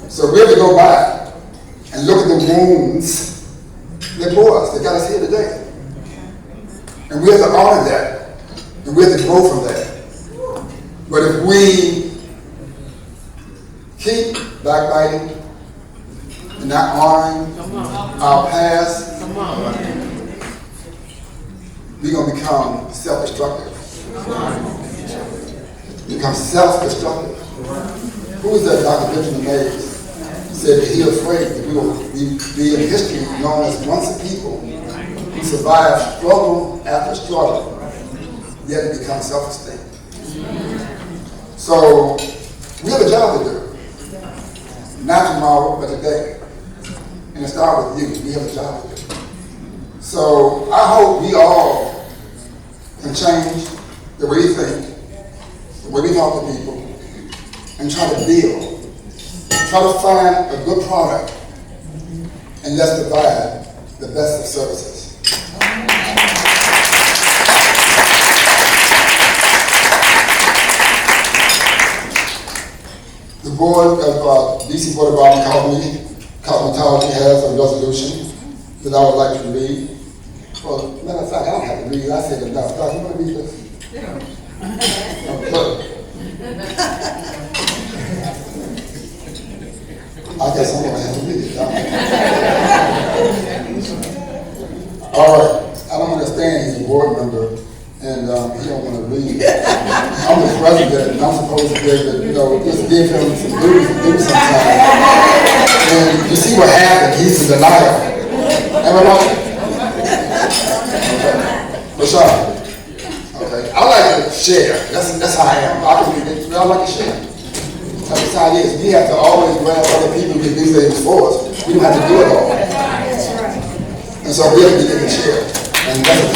So we have to go back and look at the wounds that bore us, that got us here today. And we have to honor that, and we have to grow from that. But if we keep backbiting and not honoring our past, we're going to become self-destructive. Become self-destructive. Who was that Dr. Benjamin Mays said that he was afraid that we will be in history known as once a people who survived struggle after struggle, yet it becomes self-esteem. So we have a job to do. Not tomorrow, but today. And it starts with you. We have a job to do. So I hope we all can change the way we think, the way we talk to people, and try to build. Try to find a good product, and let's provide the best of services. The board of DC Board of Cosmetology has a resolution that I would like to read. Well, matter of fact, I don't have to read it. I said enough. Doc, you want to read this? I guess I'm going to have to read it. All right. I don't understand. He's a board member, and he don't want to read. I'm the president, and I'm supposed to be able to, just give him some do sometimes. And you see what happened. He's a denier. Am I right? Okay. Rashad. Okay. I like to share. That's how I am. I like to share. That's how it is. We have to always grab other people who can do things for us. We don't have to do it all. And so we have to get to share. And that's what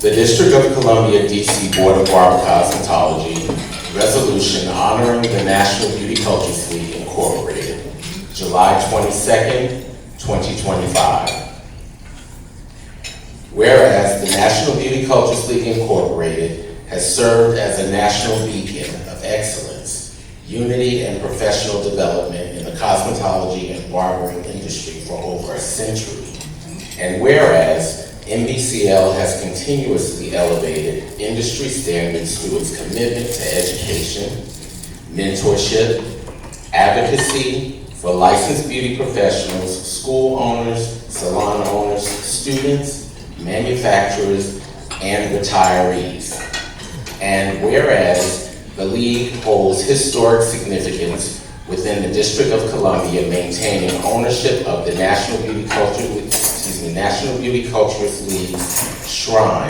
The District of Columbia DC Board of Barber Cosmetology resolution honoring the National Beauty Culturists League Incorporated, July 22nd, 2025. Whereas the National Beauty Culturists League Incorporated has served as a national beacon of excellence, unity, and professional development in the cosmetology and barbering industry for over a century. And whereas NBCL has continuously elevated industry standards through its commitment to education, mentorship, advocacy for licensed beauty professionals, school owners, salon owners, students, manufacturers, and retirees. And whereas the League holds historic significance within the District of Columbia, maintaining ownership of the National Beauty Culturists League's shrine,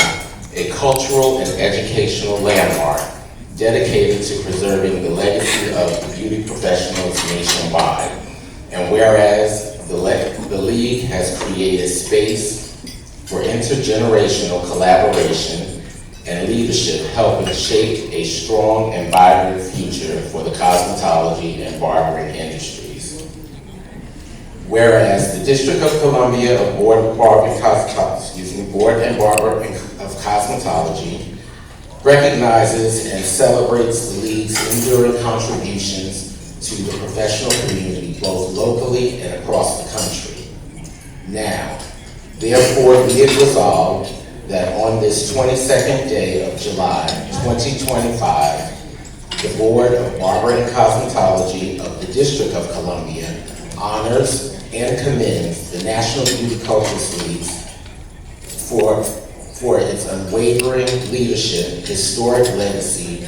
a cultural and educational landmark dedicated to preserving the legacy of beauty professionals nationwide. And whereas the League has created space for intergenerational collaboration and leadership, helping shape a strong and vibrant future for the cosmetology and barbering industries. Whereas the District of Columbia Board and Barber of Cosmetology recognizes and celebrates the League's enduring contributions to the professional community, both locally and across the country. Now, therefore, be it resolved that on this 22nd day of July 2025, the Board of Barber and Cosmetology of the District of Columbia honors and commends the National Beauty Culturists League for its unwavering leadership, historic legacy,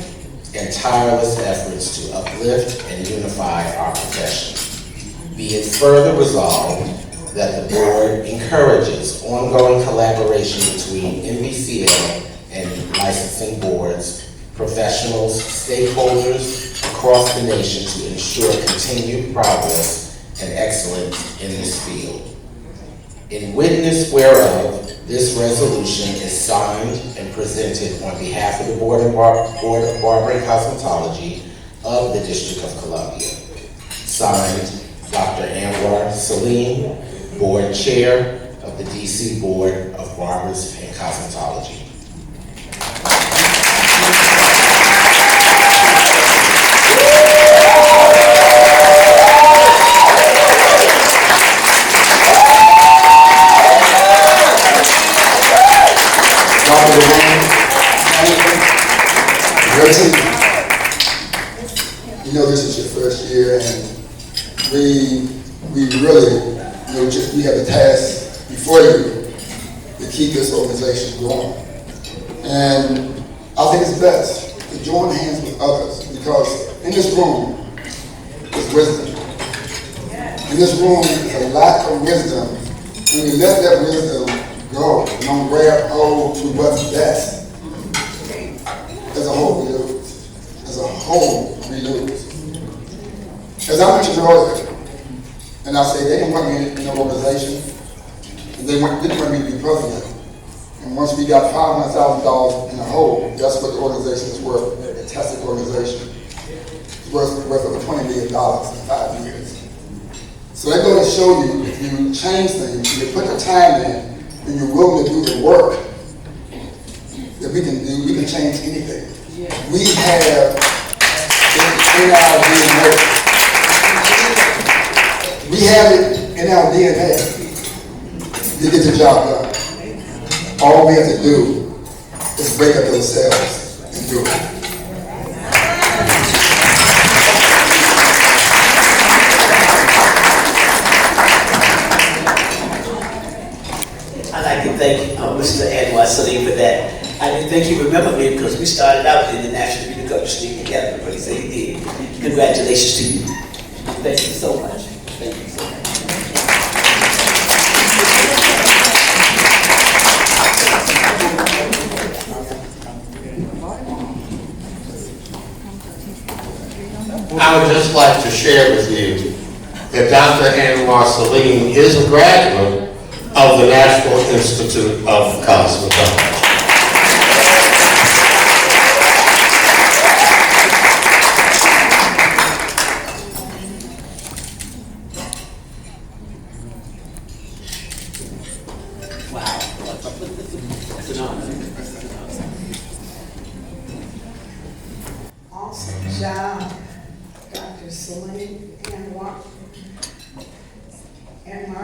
and tireless efforts to uplift and unify our profession. Be it further resolved that the board encourages ongoing collaboration between NBCL and licensing boards, professionals, stakeholders across the nation to ensure continued progress and excellence in this field. In witness whereof, this resolution is signed and presented on behalf of the Board of Barber and Cosmetology of the District of Columbia. Signed, Dr. Anwar Salim, Board Chair of the DC Board of Barbers and Cosmetology. You know, this is your first year, and we really, we have the task before you to keep this organization going. And I think it's best to join hands with others, because in this room is wisdom. In this room is a lack of wisdom. When we let that wisdom go and don't grab hold to what's best, as a whole we lose. As a whole we lose. As I mentioned earlier, and I say they didn't want me in an organization, and they didn't want me to be president. And once we got $500,000 in the hole, that's what the organization is worth, a tested organization. It's worth over $20 million in 5 years. So that goes to show you, if you change things, if you put the time in, and you're willing to do the work, that we can change anything. We have in our DNA. We have it in our DNA to get the job done. All we have to do is break up those cells and do it. I'd like to thank Mr. Anwar Salim for that. I didn't think he remembered me because we started out in the National Beauty Culturists League together, but he said he did. Congratulations to you. Thank you so much. Thank you so much. I would just like to share with you that Dr. Anwar Salim is a graduate of the National Institute of Cosmetology. Awesome job, Dr. Salim Anwar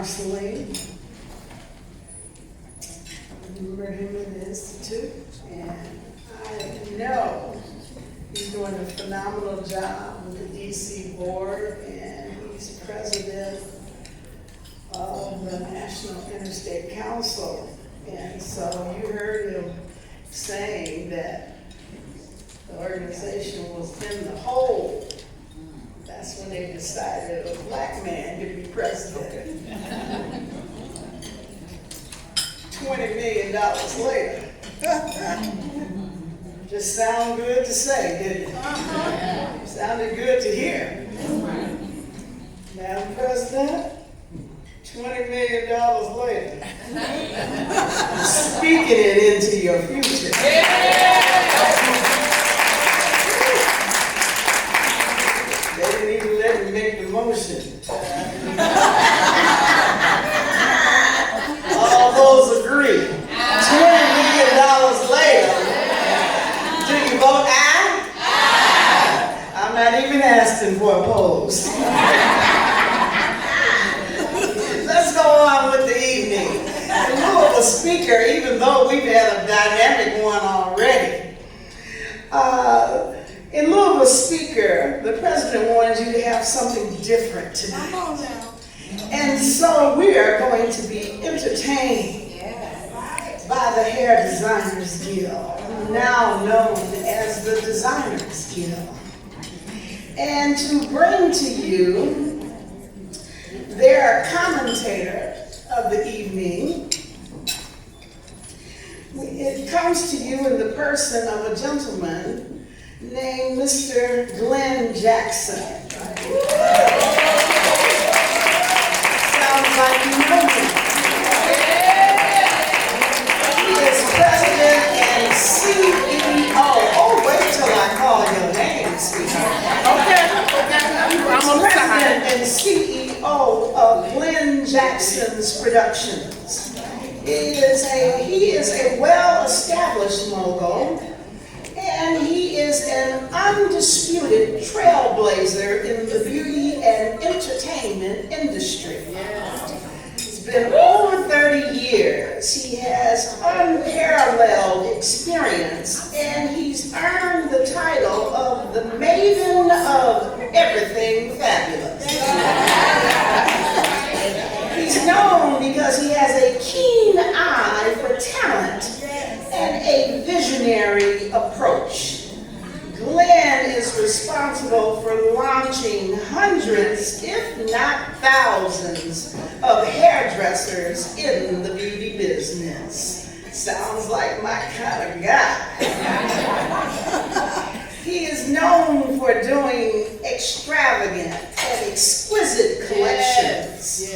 Salim. I remember him in the Institute, and I know he's doing a phenomenal job with the DC board, and he's president of the National Interstate Council. And so you heard him saying that the organization was in the hole. That's when they decided a black man could be president. $20 million later. Just sound good to say, didn't it? Sounded good to hear. Madam President, $20 million later. Speaking it into your future. They didn't even let me make the motion. All those agree. $20 million later. Do you vote aye? I'm not even asking for opposed. Let's go on with the evening. In lieu of a speaker, even though we've had a dynamic one already, in lieu of a speaker, the president wanted you to have something different tonight. Come on now. And so we are going to be entertained by the Hair Designers Guild, now known as the Designers Guild. And to bring to you their commentator of the evening, it comes to you in the person of a gentleman named Mr. Glenn Jackson. Sounds like you know him. He is president and CEO. Oh, wait till I call your name, sweetheart. Okay. I'm on the side. President and CEO of Glenn Jackson's Productions. He is a well-established mogul, and he is an undisputed trailblazer in the beauty and entertainment industry. It's been over 30 years. He has unparalleled experience, and he's earned the title of the Maven of Everything Fabulous. He's known because he has a keen eye for talent and a visionary approach. Glenn is responsible for launching hundreds, if not thousands, of hairdressers in the beauty business. Sounds like my kind of guy. He is known for doing extravagant and exquisite collections.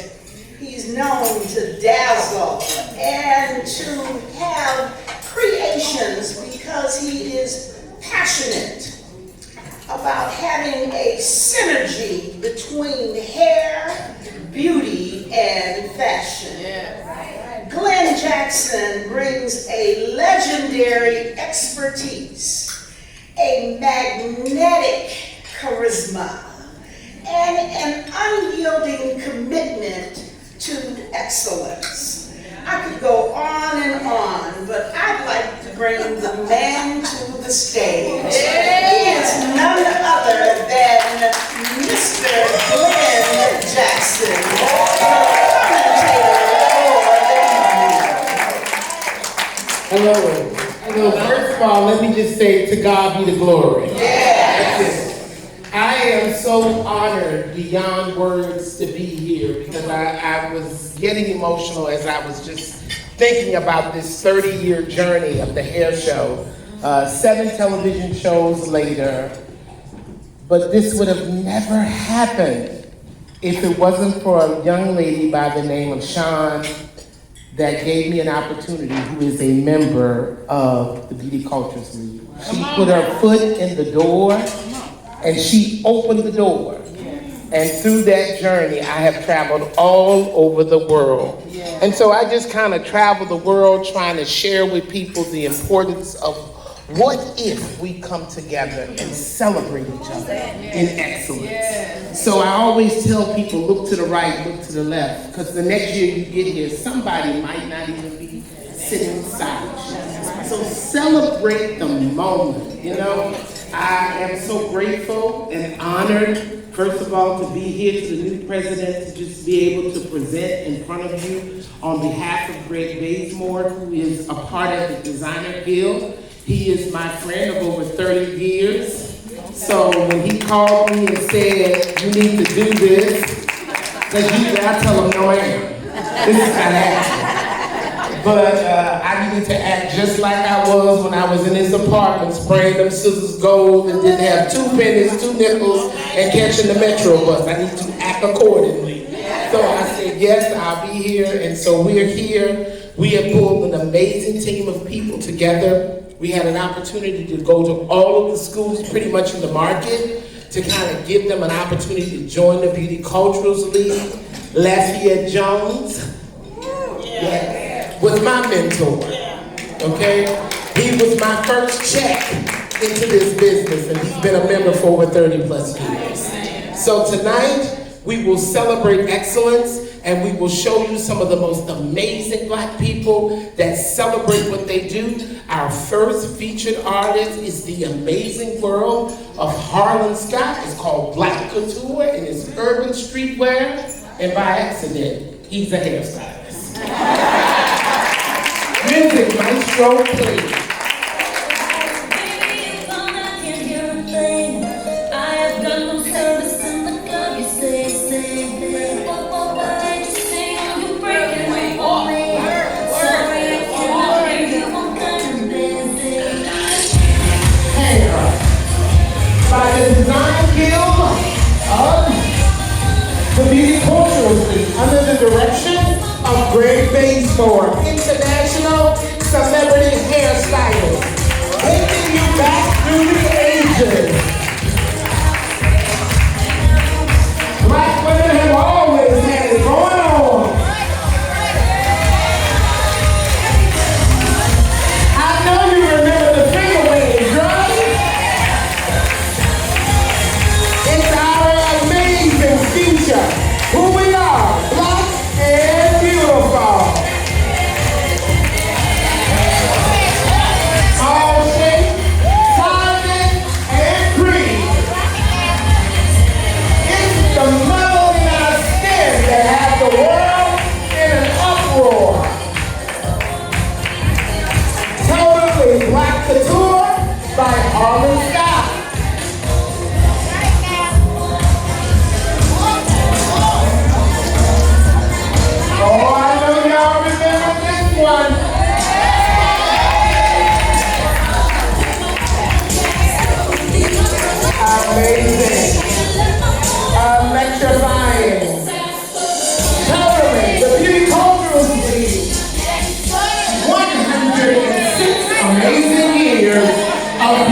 He's known to dazzle and to have because he is passionate about having a synergy between hair, beauty, and fashion. Glenn Jackson brings a legendary expertise, a magnetic charisma, and an unyielding commitment to excellence. I could go on, but I'd like to bring the man to the stage. He is none other than Mr. Glenn Jackson, the commentator for the evening. Hello. First of all, let me just say to God be the glory. Yes. I am so honored beyond words to be here because I was getting emotional as I was just thinking about this 30-year journey of the hair show. 7 television shows later, but this would have never happened if it wasn't for a young lady by the name of Sean that gave me an opportunity, who is a member of the Beauty Culturists League. She put her foot in the door, and she opened the door. And through that journey, I have traveled all over the world. And so I just kind of travel the world trying to share with people the importance of what if we come together and celebrate each other in excellence. So I always tell people, look to the right, look to the left, because the next year you get here, somebody might not even be sitting beside you. So celebrate the moment, you know? I am so grateful and honored, first of all, to be here, to the new president, to just be able to present in front of you on behalf of Greg Bazemore, who is a part of the Designer Guild. He is my friend of over 30 years. So when he called me and said, you need to do this, because usually I tell him, no, I am. This is not happening. But I needed to act just like I was when I was in his apartment, spraying them scissors gold and didn't have 2 pennies, 2 nickels, and catching the Metro bus. I need to act accordingly. So I said, yes, I'll be here. And so we're here. We have pulled an amazing team of people together. We had an opportunity to go to all of the schools pretty much in the market to kind of give them an opportunity to join the Beauty Culturists League. Lafayette Jones was my mentor, okay? He was my first check into this business, and he's been a member for over 30 plus years. So tonight, we will celebrate excellence, and we will show you some of the most amazing Black people that celebrate what they do. Our first featured artist is the amazing world of Harlan Scott. It's called Black Couture, and it's urban streetwear, and by accident, he's a hairstylist. Music, maestro, please. By the Design Guild of the Beauty Culturists League, under the direction of Greg Bazemore, international celebrity hairstylist, taking you back through the ages. Black women have always had it going on. I know you remember the finger waves, right? It's our amazing future. Who we are, Black and beautiful. All shape, size, and cream.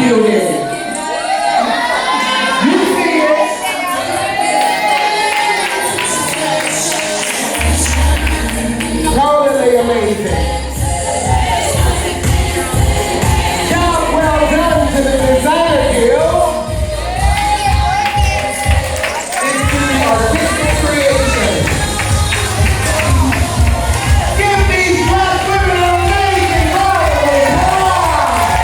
building. You see it. Totally amazing. Job well done to the Designer Guild. It's the artistic creation. Give these black women an amazing round of applause.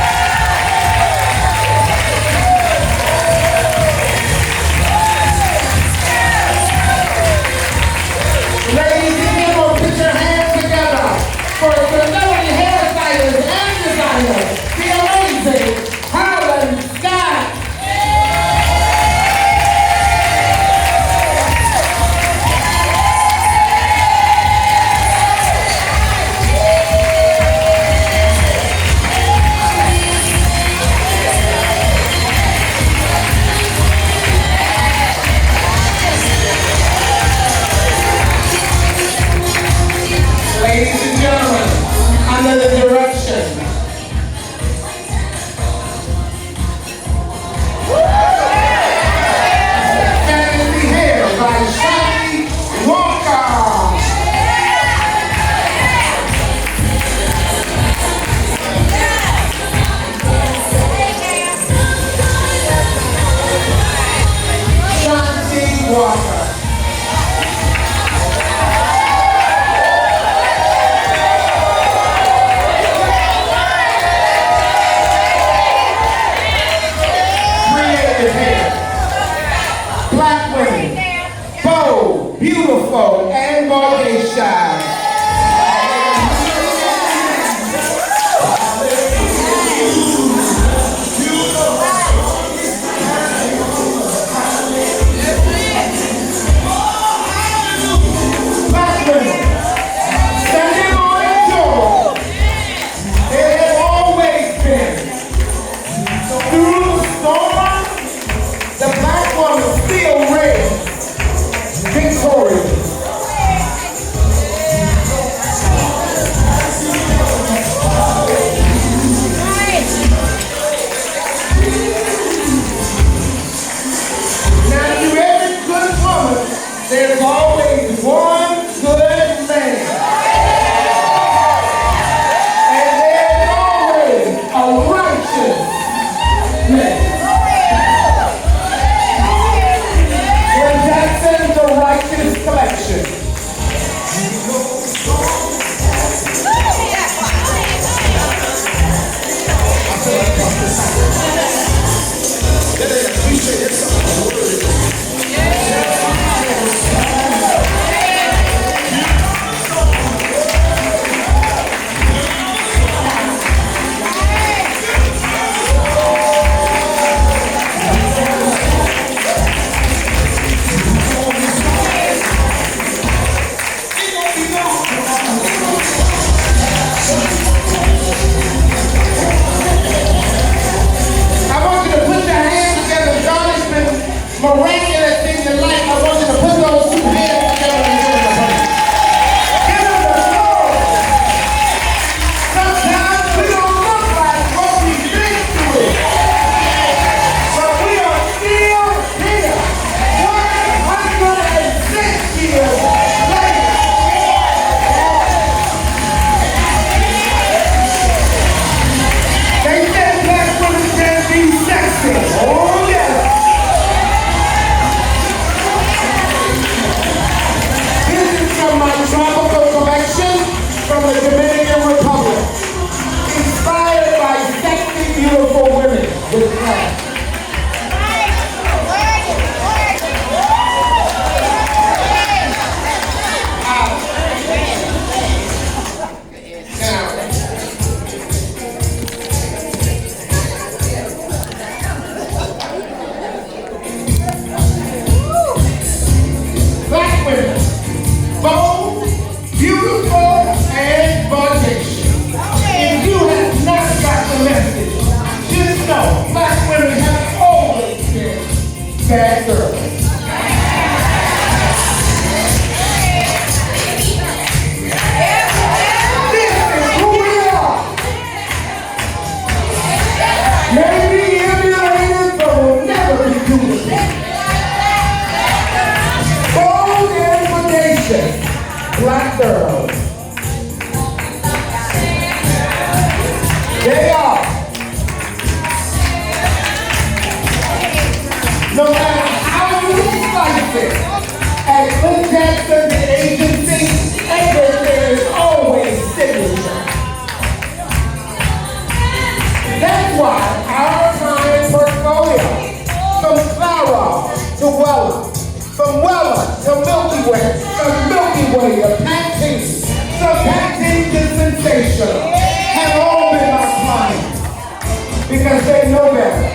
because they know better.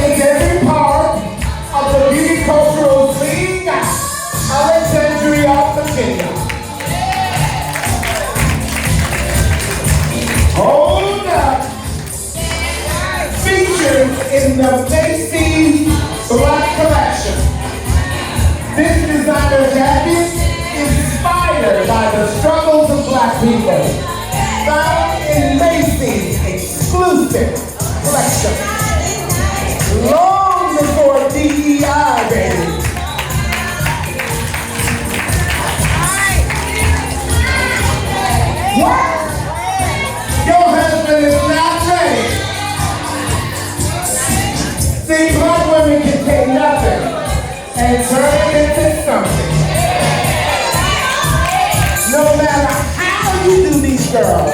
In every part of the Beauty Cultural League, Alexandria, Virginia. Hold up. Featured in the Macy's Black Collection. This designer jacket inspired by the struggles of Black people. Found in Macy's exclusive collection. Long before DEI, baby. What? Your husband is not ready. See, Black women can take nothing and turn it into something. No matter how you do these girls,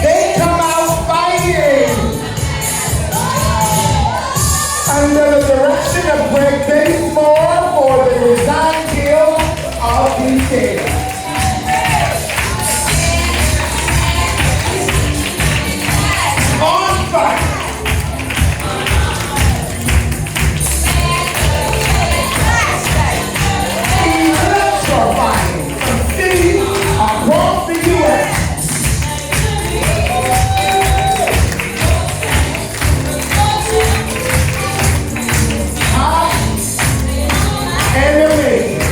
they come out fighting. Under the direction of Greg Basemore for the design guild of these days. On fire. Electrifying from cities across the U.S. Hot and amazing.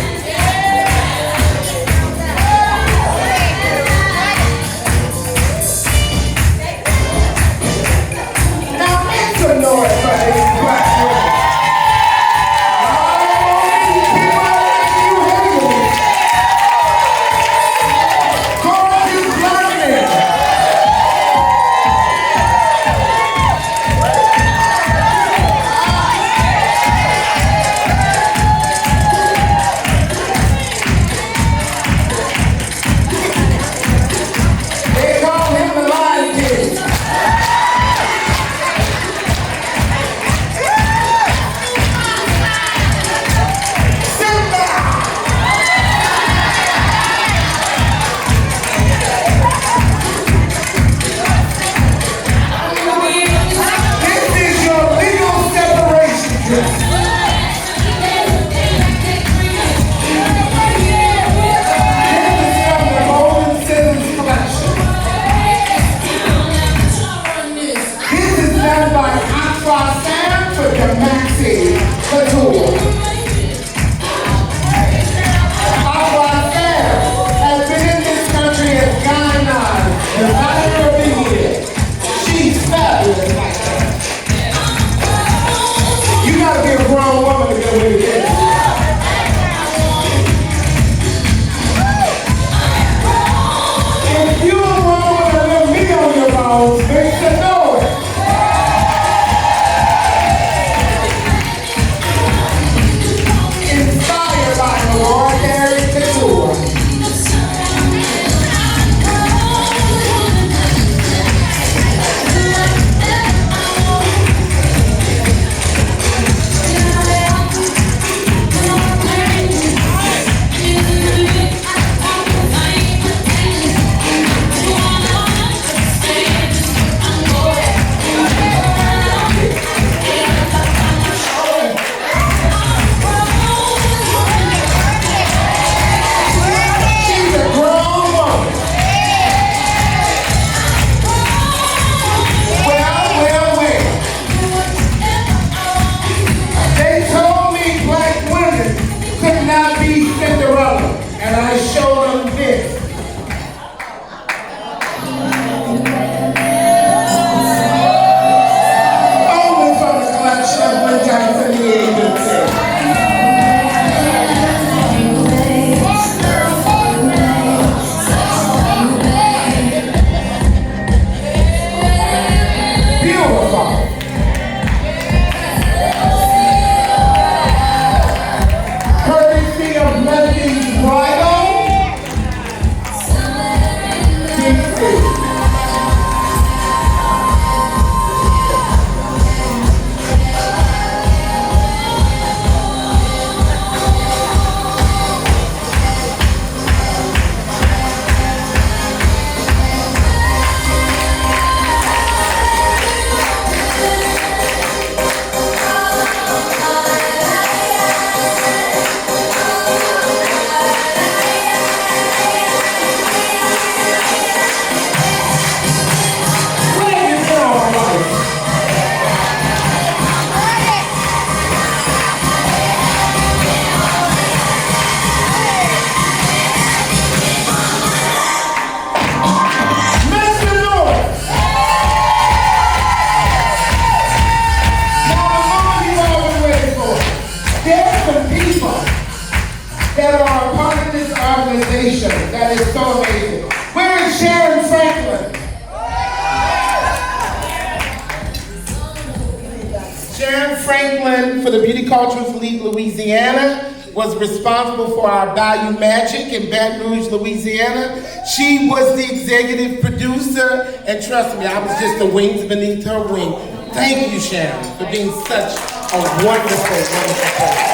Culturists League Louisiana, was responsible for our Bayou Magic in Baton Rouge, Louisiana. She was the executive producer, and trust me, I was just the wings beneath her wing. Thank you, Sharon, for being such a wonderful, wonderful person.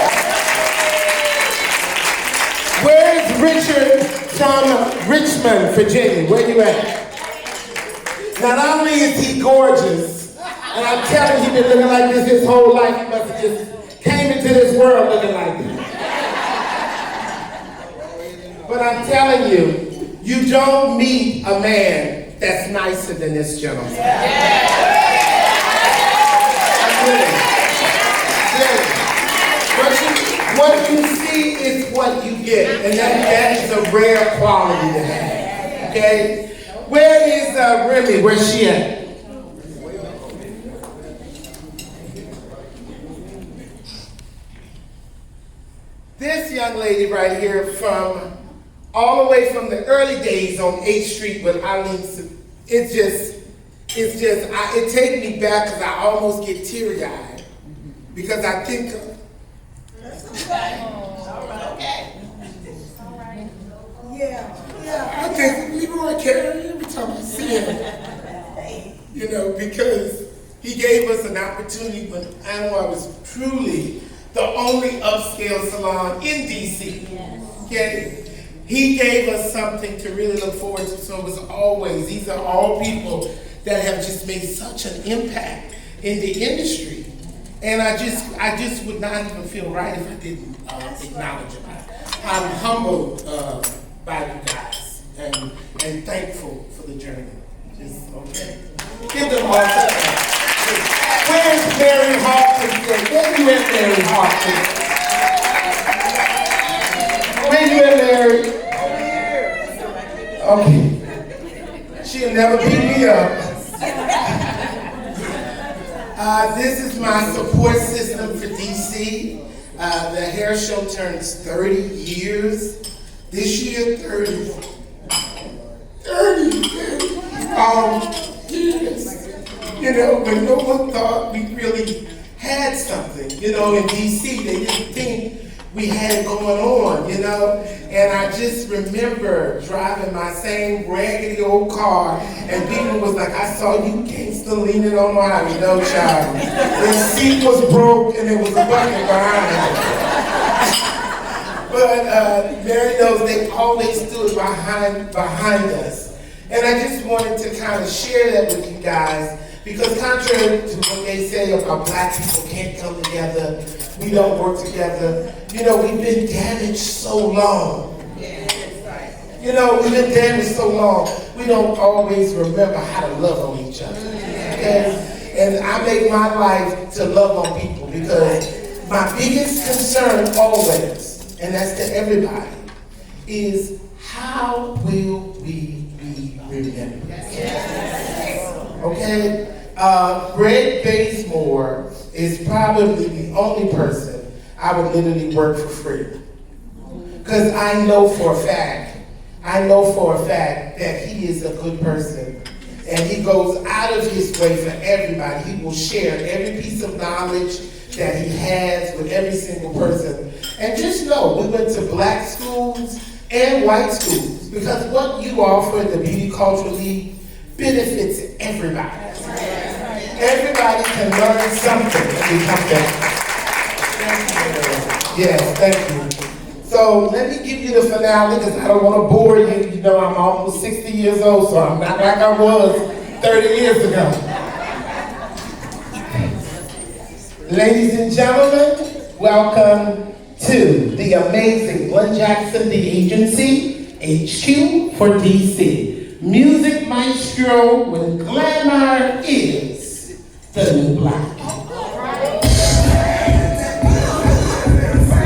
Where's Richard from Richmond, Virginia? Where you at? Not only is he gorgeous, and I'm telling you, he's been looking like this his whole life. He must have just came into this world looking like this. But I'm telling you, you don't meet a man that's nicer than this gentleman. What you see is what you get, and that is a rare quality to have, okay? Where is Remy? Where's she at? This young lady right here from all the way from the early days on 8th Street with Eileen, it takes me back because I almost get teary-eyed because I think of, I think Leroy Carey every time I see him, you know, because he gave us an opportunity when Anwar was truly the only upscale salon in DC. Okay? He gave us something to really look forward to, so it was always, these are all people that have just made such an impact in the industry. And I just would not even feel right if I didn't acknowledge them. I'm humbled by you guys and thankful for the journey. Just, okay. Give them all that. Where's Mary Hawkins? Where you at, Mary Hawkins? Where you at, Mary? Okay. She'll never beat me up. This is my support system for DC. The hair show turns 30 years. This year, 30 years. You know, when no one thought we really had something, you know, in DC, they didn't think we had it going on, you know? And I just remember driving my same raggedy old car, and people was like, I saw you gangster leaning on my highway. No, child. The seat was broke, and there was a bucket behind it. But Mary knows they always stood behind us. And I just wanted to kind of share that with you guys, because contrary to what they say about black people can't come together, we don't work together, you know, we've been damaged so long. You know, we've been damaged so long, we don't always remember how to love on each other. Okay? And I make my life to love on people, because my biggest concern always, and that's to everybody, is how will we be remembered? Okay? Greg Bazemore is probably the only person I would literally work for free. Because I know for a fact that he is a good person. And he goes out of his way for everybody. He will share every piece of knowledge that he has with every single person. And just know, we went to black schools and white schools, because what you offer at the Beauty Cultural League benefits everybody. Everybody can learn something and become better. Yes, thank you. So let me give you the finale, because I don't want to bore you. You know, I'm almost 60 years old, so I'm not like I was 30 years ago. Ladies and gentlemen, welcome to the amazing Glenn Jackson, the agency, HQ for DC. Music maestro when glamour is the new black.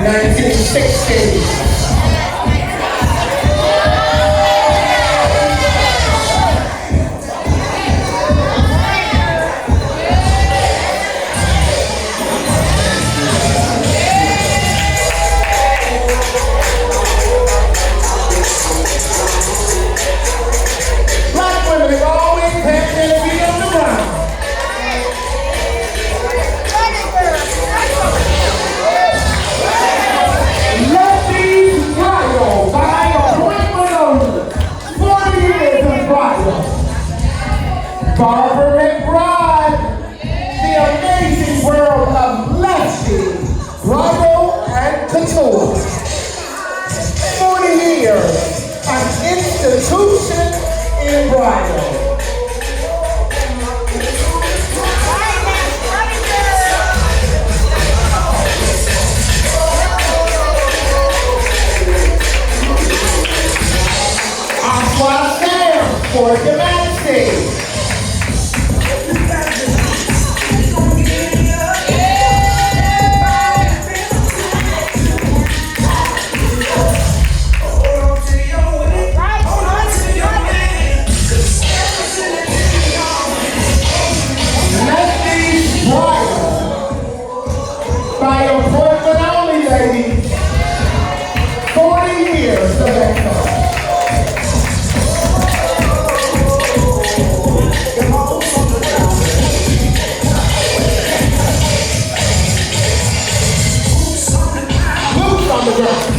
1960. Black women have always had their feet on the ground. institution in bridal. Aqua Sam for Demancey. By appointment only, ladies. 40 years of excellence. Boots on the ground.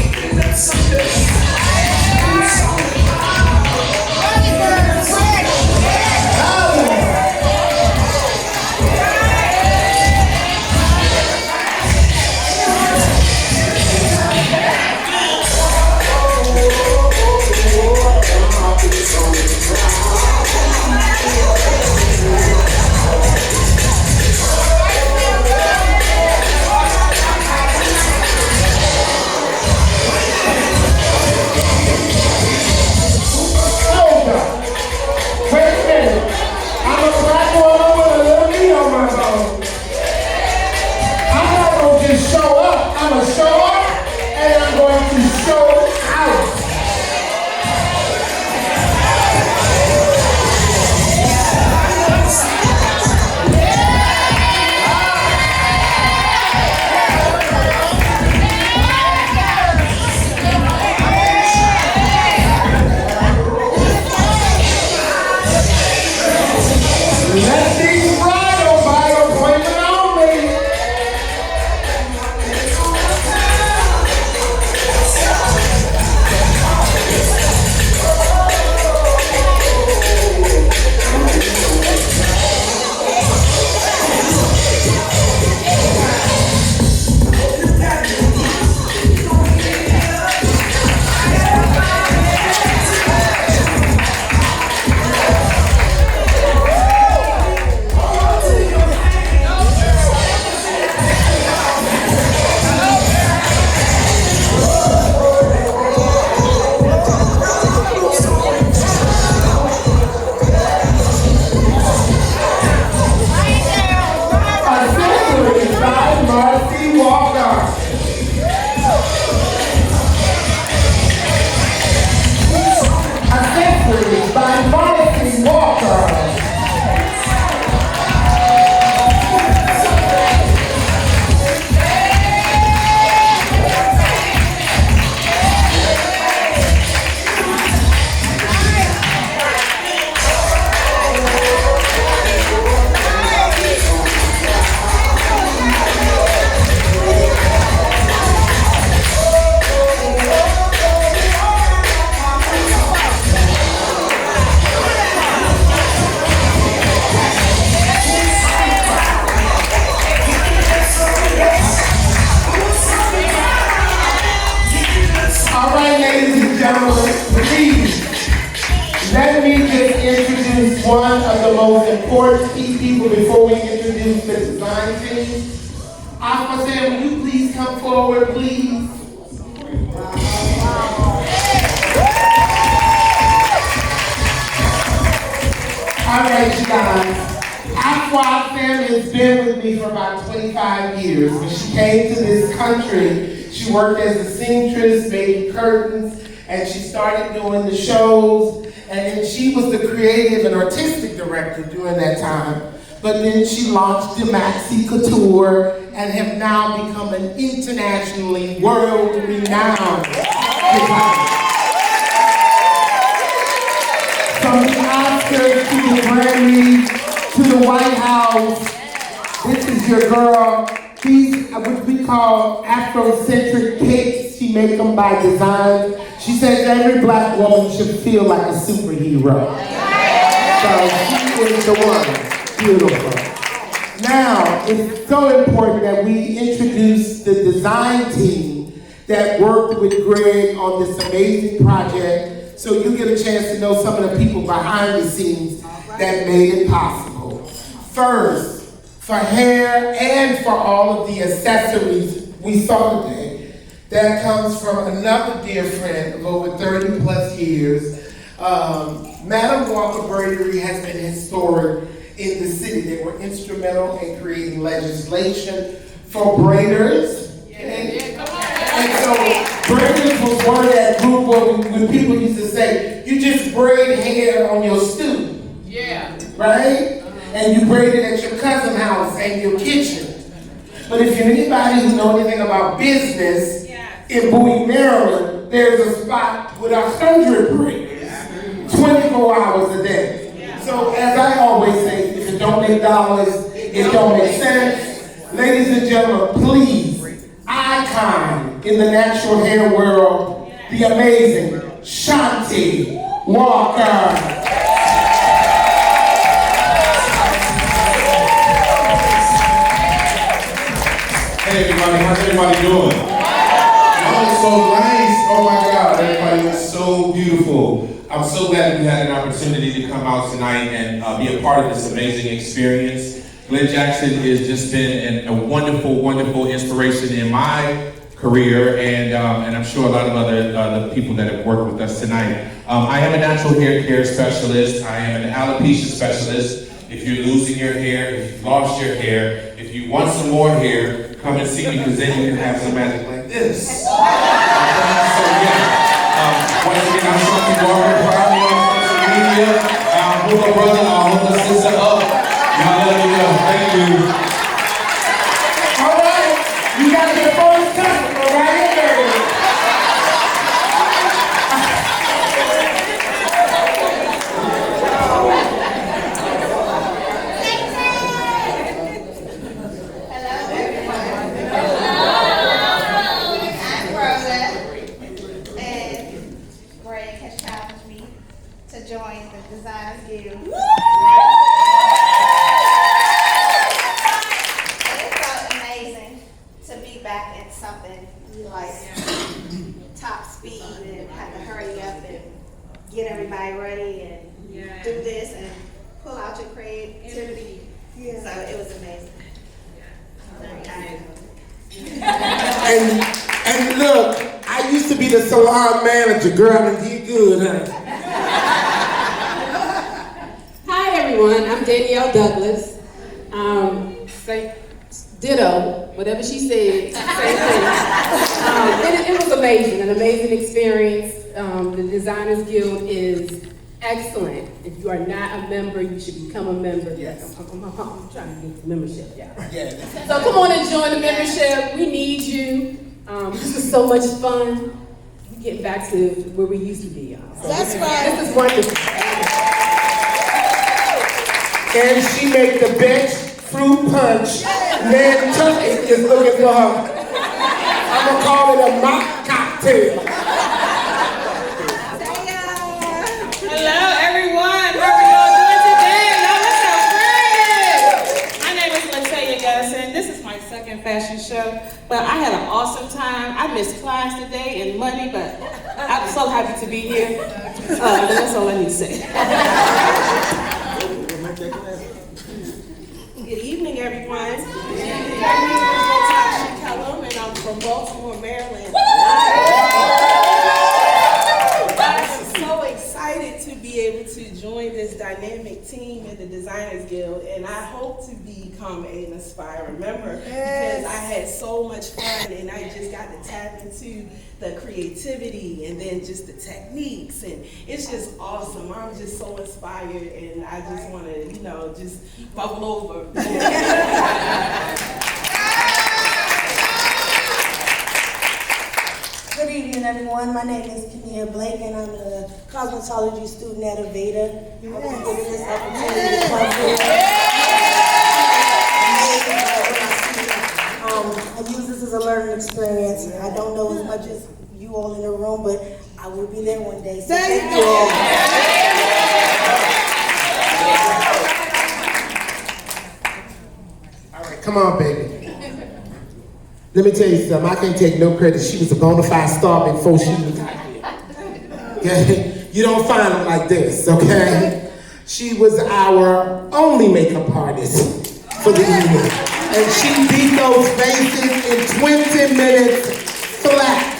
One of the most important key people before we introduce the design team. Aqua Sam, will you please come forward, please? All right, you guys. Aqua Sam has been with me for about 25 years. When she came to this country, she worked as a seamstress, making curtains, and she started doing the shows. And then she was the creative and artistic director during that time. But then she launched Demancey Couture and have now become an internationally world-renowned designer. From the Oscars to the Grammys to the White House, this is your girl. These are what we call Afrocentric cakes. She make them by design. She says every black woman should feel like a superhero. So she is the one. Beautiful. Now, it's so important that we introduce the design team that worked with Greg on this amazing project so you get a chance to know some of the people behind the scenes that made it possible. First, for hair and for all of the accessories we saw today, that comes from another dear friend of over 30 plus years. Madam Walker Bradery has been historic in the city. They were instrumental in creating legislation for braiders. And so braiders was one of that group where when people used to say, you just braid hair on your stoop. Yeah. Right? And you braid it at your cousin's house and your kitchen. But if you're anybody who knows anything about business, in Bowie, Maryland, there's a spot with 100 braiders, 24 hours a day. So as I always say, if it don't make dollars, it don't make sense. Ladies and gentlemen, please, icon in the natural hair world, the amazing Shanti Walker. Hey everybody, how's everybody doing? Oh, so nice. Oh my God, everybody is so beautiful. I'm so glad we had an opportunity to come out tonight and be a part of this amazing experience. Glenn Jackson has just been a wonderful, wonderful inspiration in my career, and I'm sure a lot of other people that have worked with us tonight. I am a natural hair care specialist. I am an alopecia specialist. If you're losing your hair, if you've lost your hair, if you want some more hair, come and see me, because then you can have some magic like this. So yeah, once again, I'm Shanti Walker, proudly on social media. Hook a brother, hook a sister up. Y'all let me know. Thank you. All right, you got your first customer right here. Join the Designers Guild. It's so amazing to be back at something like top speed and have to hurry up and get everybody ready and do this and pull out your creativity. So it was amazing. And look, I used to be the salon manager, girl, and you good, huh? Hi everyone, I'm Danielle Douglas. Ditto, whatever she said, same thing. It was amazing, an amazing experience. The Designers Guild is excellent. If you are not a member, you should become a member. Yes. I'm trying to get the membership, yeah. So come on and join the membership. We need you. This is so much fun. We're getting back to where we used to be, y'all. So That's right. This is wonderful. And she make the best fruit punch. Man, Tucky is looking for her. I'm gonna call it a mock cocktail. Hello everyone, how are y'all doing today? Y'all look so great. My name is Latoya Gussing. This is my second fashion show, but I had an awesome time. I missed class today and money, but I'm so happy to be here. That's all I need to say. Good evening, everyone. My name is Natasha Kellum, and I'm from Baltimore, Maryland. I'm so excited to be able to join this dynamic team in the Designers Guild, and I hope to become an aspiring member because I had so much fun, and I just got to tap into the creativity and then just the techniques, and it's just awesome. I'm just so inspired, and I just want to, just bubble over. Good evening, everyone. My name is Kenia Blake, and I'm a cosmetology student at Aveda. I've been given this opportunity to come here. I use this as a learning experience. I don't know as much as you all in the room, but I will be there one day. So thank you all. All right, come on, baby. Let me tell you something. I can't take no credit. She was a bona fide star before she was out here. Okay? You don't find them like this, okay? She was our only makeup artist for the evening. And she beat those faces in 20 minutes flat.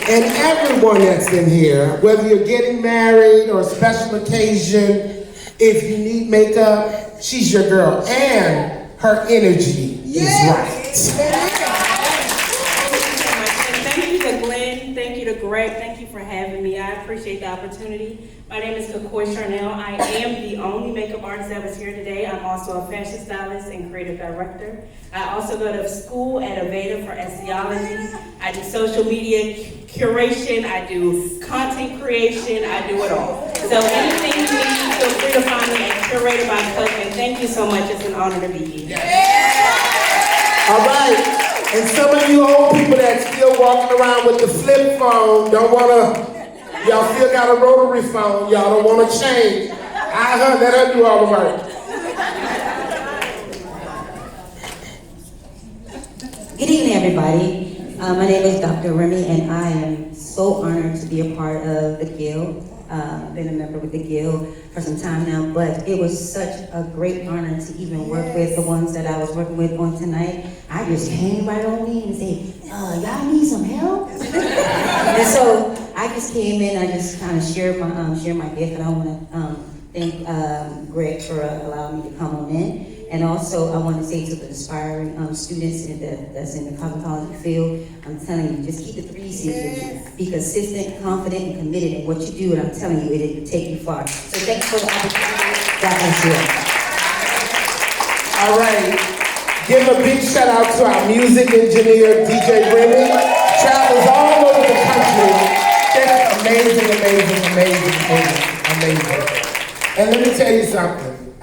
And everyone that's in here, whether you're getting married or a special occasion, if you need makeup, she's your girl. And her energy is right. Thank you to Glenn, thank you to Greg, thank you for having me. I appreciate the opportunity. My name is Cocoy Charnel. I am the only makeup artist that was here today. I'm also a fashion stylist and creative director. I also go to school at Aveda for estheology. I do social media curation, I do content creation, I do it all. So anything you need, feel free to find me at Curator by Cook, and thank you so much. It's an honor to be here. All right. And some of you old people that still walking around with the flip phone don't wanna, y'all still got a rotary phone, y'all don't wanna change. Let her do all the work. Good evening, everybody. My name is Dr. Remy, and I am so honored to be a part of the Guild. Been a member with the Guild for some time now, but it was such a great honor to even work with the ones that I was working with on tonight. I just came right on in and said, y'all need some help? And so I just came in, I just kind of shared my gift, and I want to thank Greg for allowing me to come on in. And also, I want to say to the aspiring students that's in the cosmetology field, I'm telling you, just keep the 3 C's with you. Be consistent, confident, and committed in what you do, and I'm telling you, it'll take you far. So thank you for the opportunity. God bless you. All right. Give a big shout out to our music engineer, DJ Remy. Travels all over the country. Just amazing. And let me tell you something.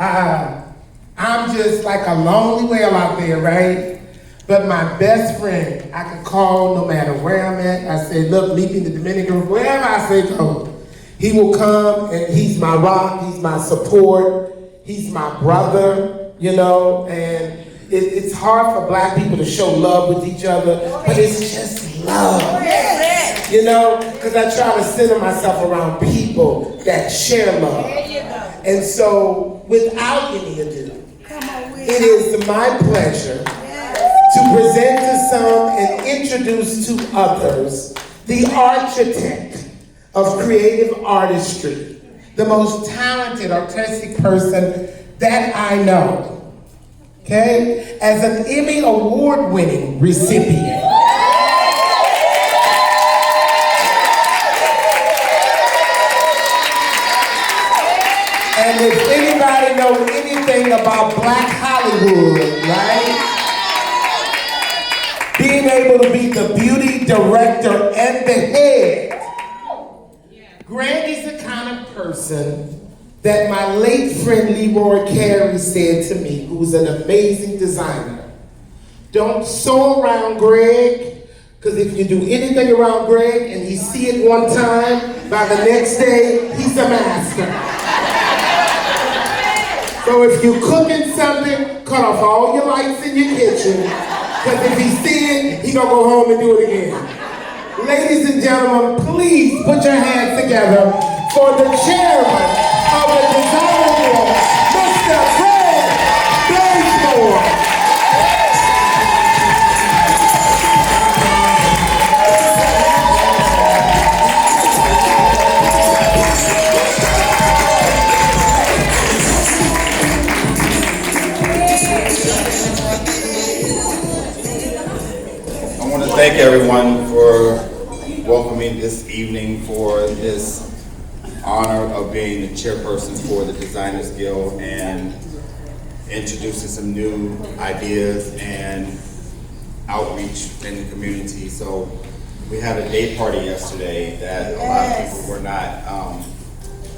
I'm just like a lonely whale out there, right? But my best friend, I can call no matter where I'm at. I say, look, meet me in the Dominican, wherever I say go. He will come, and he's my rock, he's my support, he's my brother, you know, and it's hard for black people to show love with each other, but it's just love. You know, because I try to center myself around people that share love. And so, without any ado, it is my pleasure to present to some and introduce to others the architect of creative artistry, the most talented artistic person that I know, okay? As an Emmy Award-winning recipient. And if anybody knows anything about Black Hollywood, right? Being able to be the beauty director and the head. Greg is the kind of person that my late friend Leroy Carey said to me, who's an amazing designer. Don't sew around Greg, because if you do anything around Greg and he see it one time, by the next day, he's a master. So if you're cooking something, cut off all your lights in your kitchen, because if he see it, he gonna go home and do it again. Ladies and gentlemen, please put your hands together for the chairman of the Designer Guild, Mr. Greg Bazemore. Thank everyone for welcoming this evening for this honor of being the chairperson for the Designers Guild and introducing some new ideas and outreach in the community. So we had a day party yesterday that a lot of people were not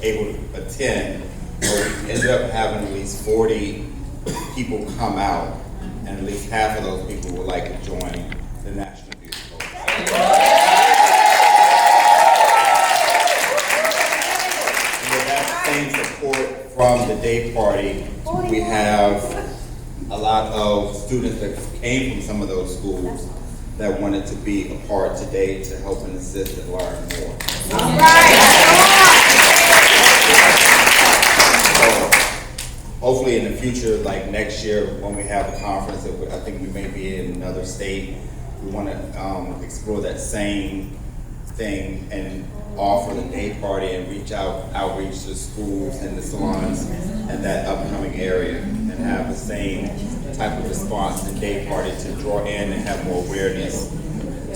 able to attend, but we ended up having at least 40 people come out, and at least half of those people would like to join the National Beauty Program. With that same support from the day party, we have a lot of students that came from some of those schools that wanted to be a part today to help and assist and learn more. All right. future, like next year when we have a conference, I think we may be in another state, we want to explore that same thing and offer the day party and outreach to schools and the salons in that upcoming area and have the same type of response to day party to draw in and have more awareness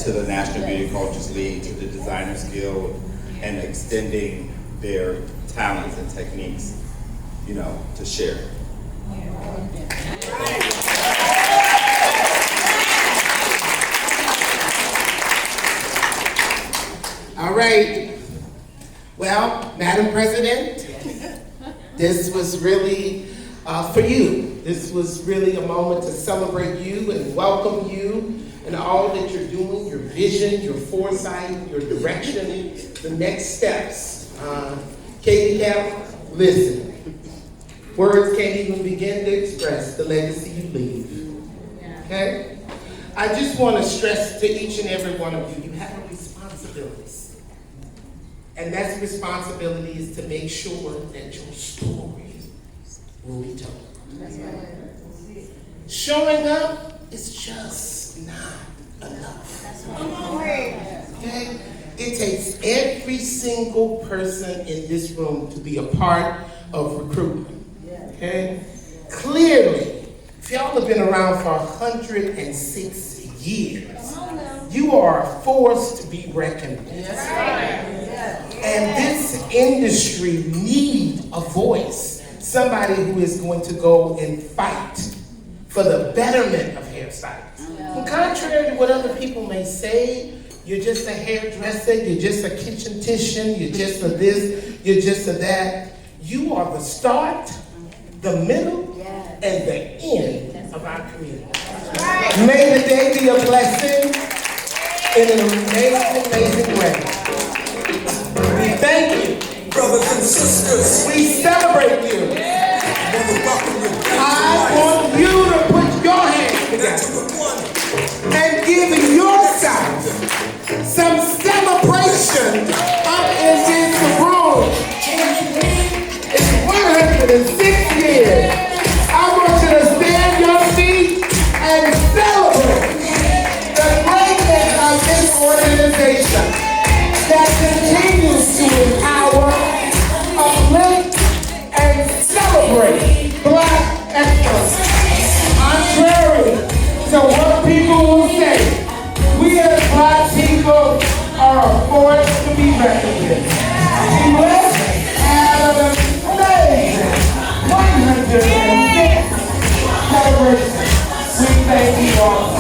to the National Beauty Cultures League, to the Designers Guild, and extending their talents and techniques, you know, to share. All right. Well, Madam President, this was really for you. This was really a moment to celebrate you and welcome you and all that you're doing, your vision, your foresight, your direction, the next steps. Katie Cap, listen. Words can't even begin to express the legacy you leave. Okay? I just want to stress to each and every one of you, you have a responsibility. And that responsibility is to make sure that your story will be told. That's right. Showing up is just not enough. Okay? It takes every single person in this room to be a part of recruitment. Okay? Clearly, if y'all have been around for 106 years, you are a force to be reckoned with. And this industry needs a voice, somebody who is going to go and fight for the betterment of hairstylists. And contrary to what other people may say, you're just a hairdresser, you're just a kitchen-tician, you're just a this, you're just a that. You are the start, the middle, and the end of our community. May the day be a blessing in an amazing, amazing way. We thank you, brothers and sisters. We celebrate you. I want you to put your hands together and give yourself some celebration up in this room. It's 106 years. I want you to stand your feet and celebrate the greatness of this organization that continues to empower, uplift, and celebrate Black excellence. Contrary to what people will say, we as Black people are a force to be reckoned with. Let's have an amazing 106 celebration. We thank you all.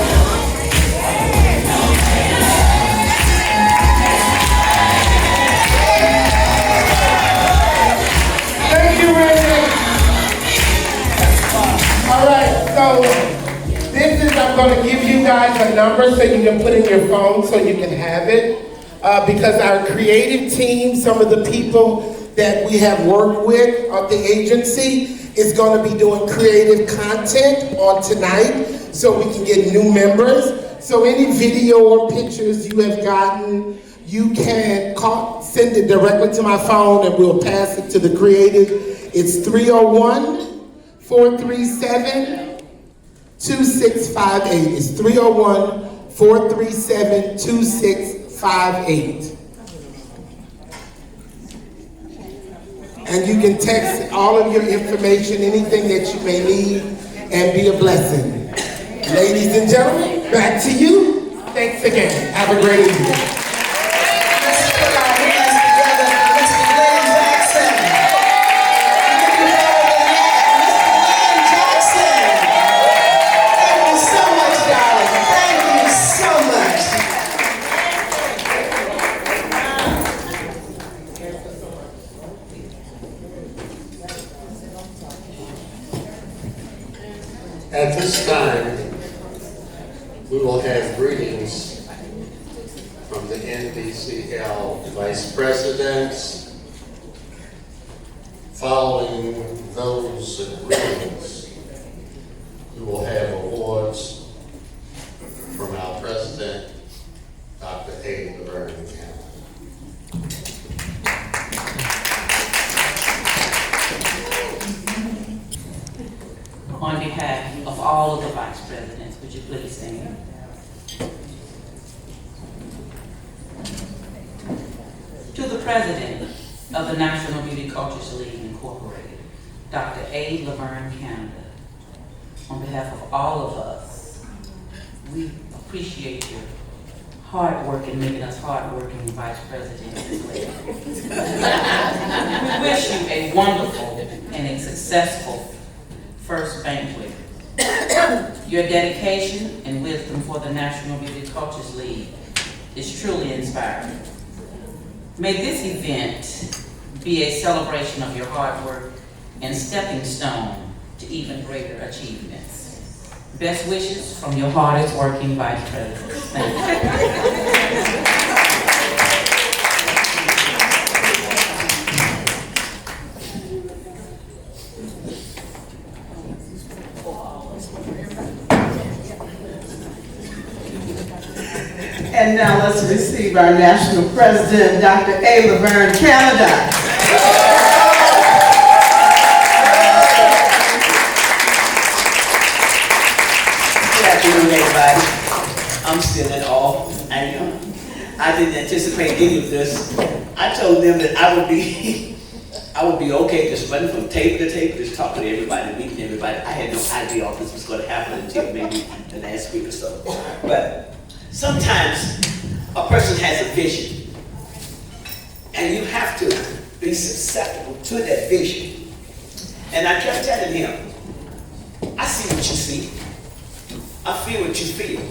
All right, so this is, I'm going to give you guys a number so you can put in your phone so you can have it. Because our creative team, some of the people that we have worked with at the agency, is going to be doing creative content on tonight so we can get new members. So any video or pictures you have gotten, you can send it directly to my phone and we'll pass it to the creative. It's 301-437-2658. It's 301-437-2658. And you can text all of your information, anything that you may need, and be a blessing. Ladies and gentlemen, back to you. Thanks again. Have a great evening. At this time, we will have greetings from the NBCL Vice Presidents. Following those greetings, we will have awards from our President, Dr. A. Laverne. on behalf of all of the vice presidents, would you please stand? To the president of the National Beauty Cultures League Incorporated, Dr. A. Laverne Canada, on behalf of all of us, we appreciate your hard work in making us hard-working vice presidents as well. We wish you a wonderful and a successful first banquet. Your dedication and wisdom for the National Beauty Cultures League is truly inspiring. May this event be a celebration of your hard work and stepping stone to even greater achievements. Best wishes from your hardest working vice president. Thank you. And now let's receive our national president, Dr. A. Laverne Canada. Good afternoon, everybody. I'm still in awe. I didn't anticipate any of this. I told them that I would be okay just running from table to table, just talking to everybody, meeting everybody. I had no idea all this was going to happen until maybe the last week or so. But sometimes a person has a vision, and you have to be susceptible to that vision. And I kept telling him, I see what you see. I feel what you feel,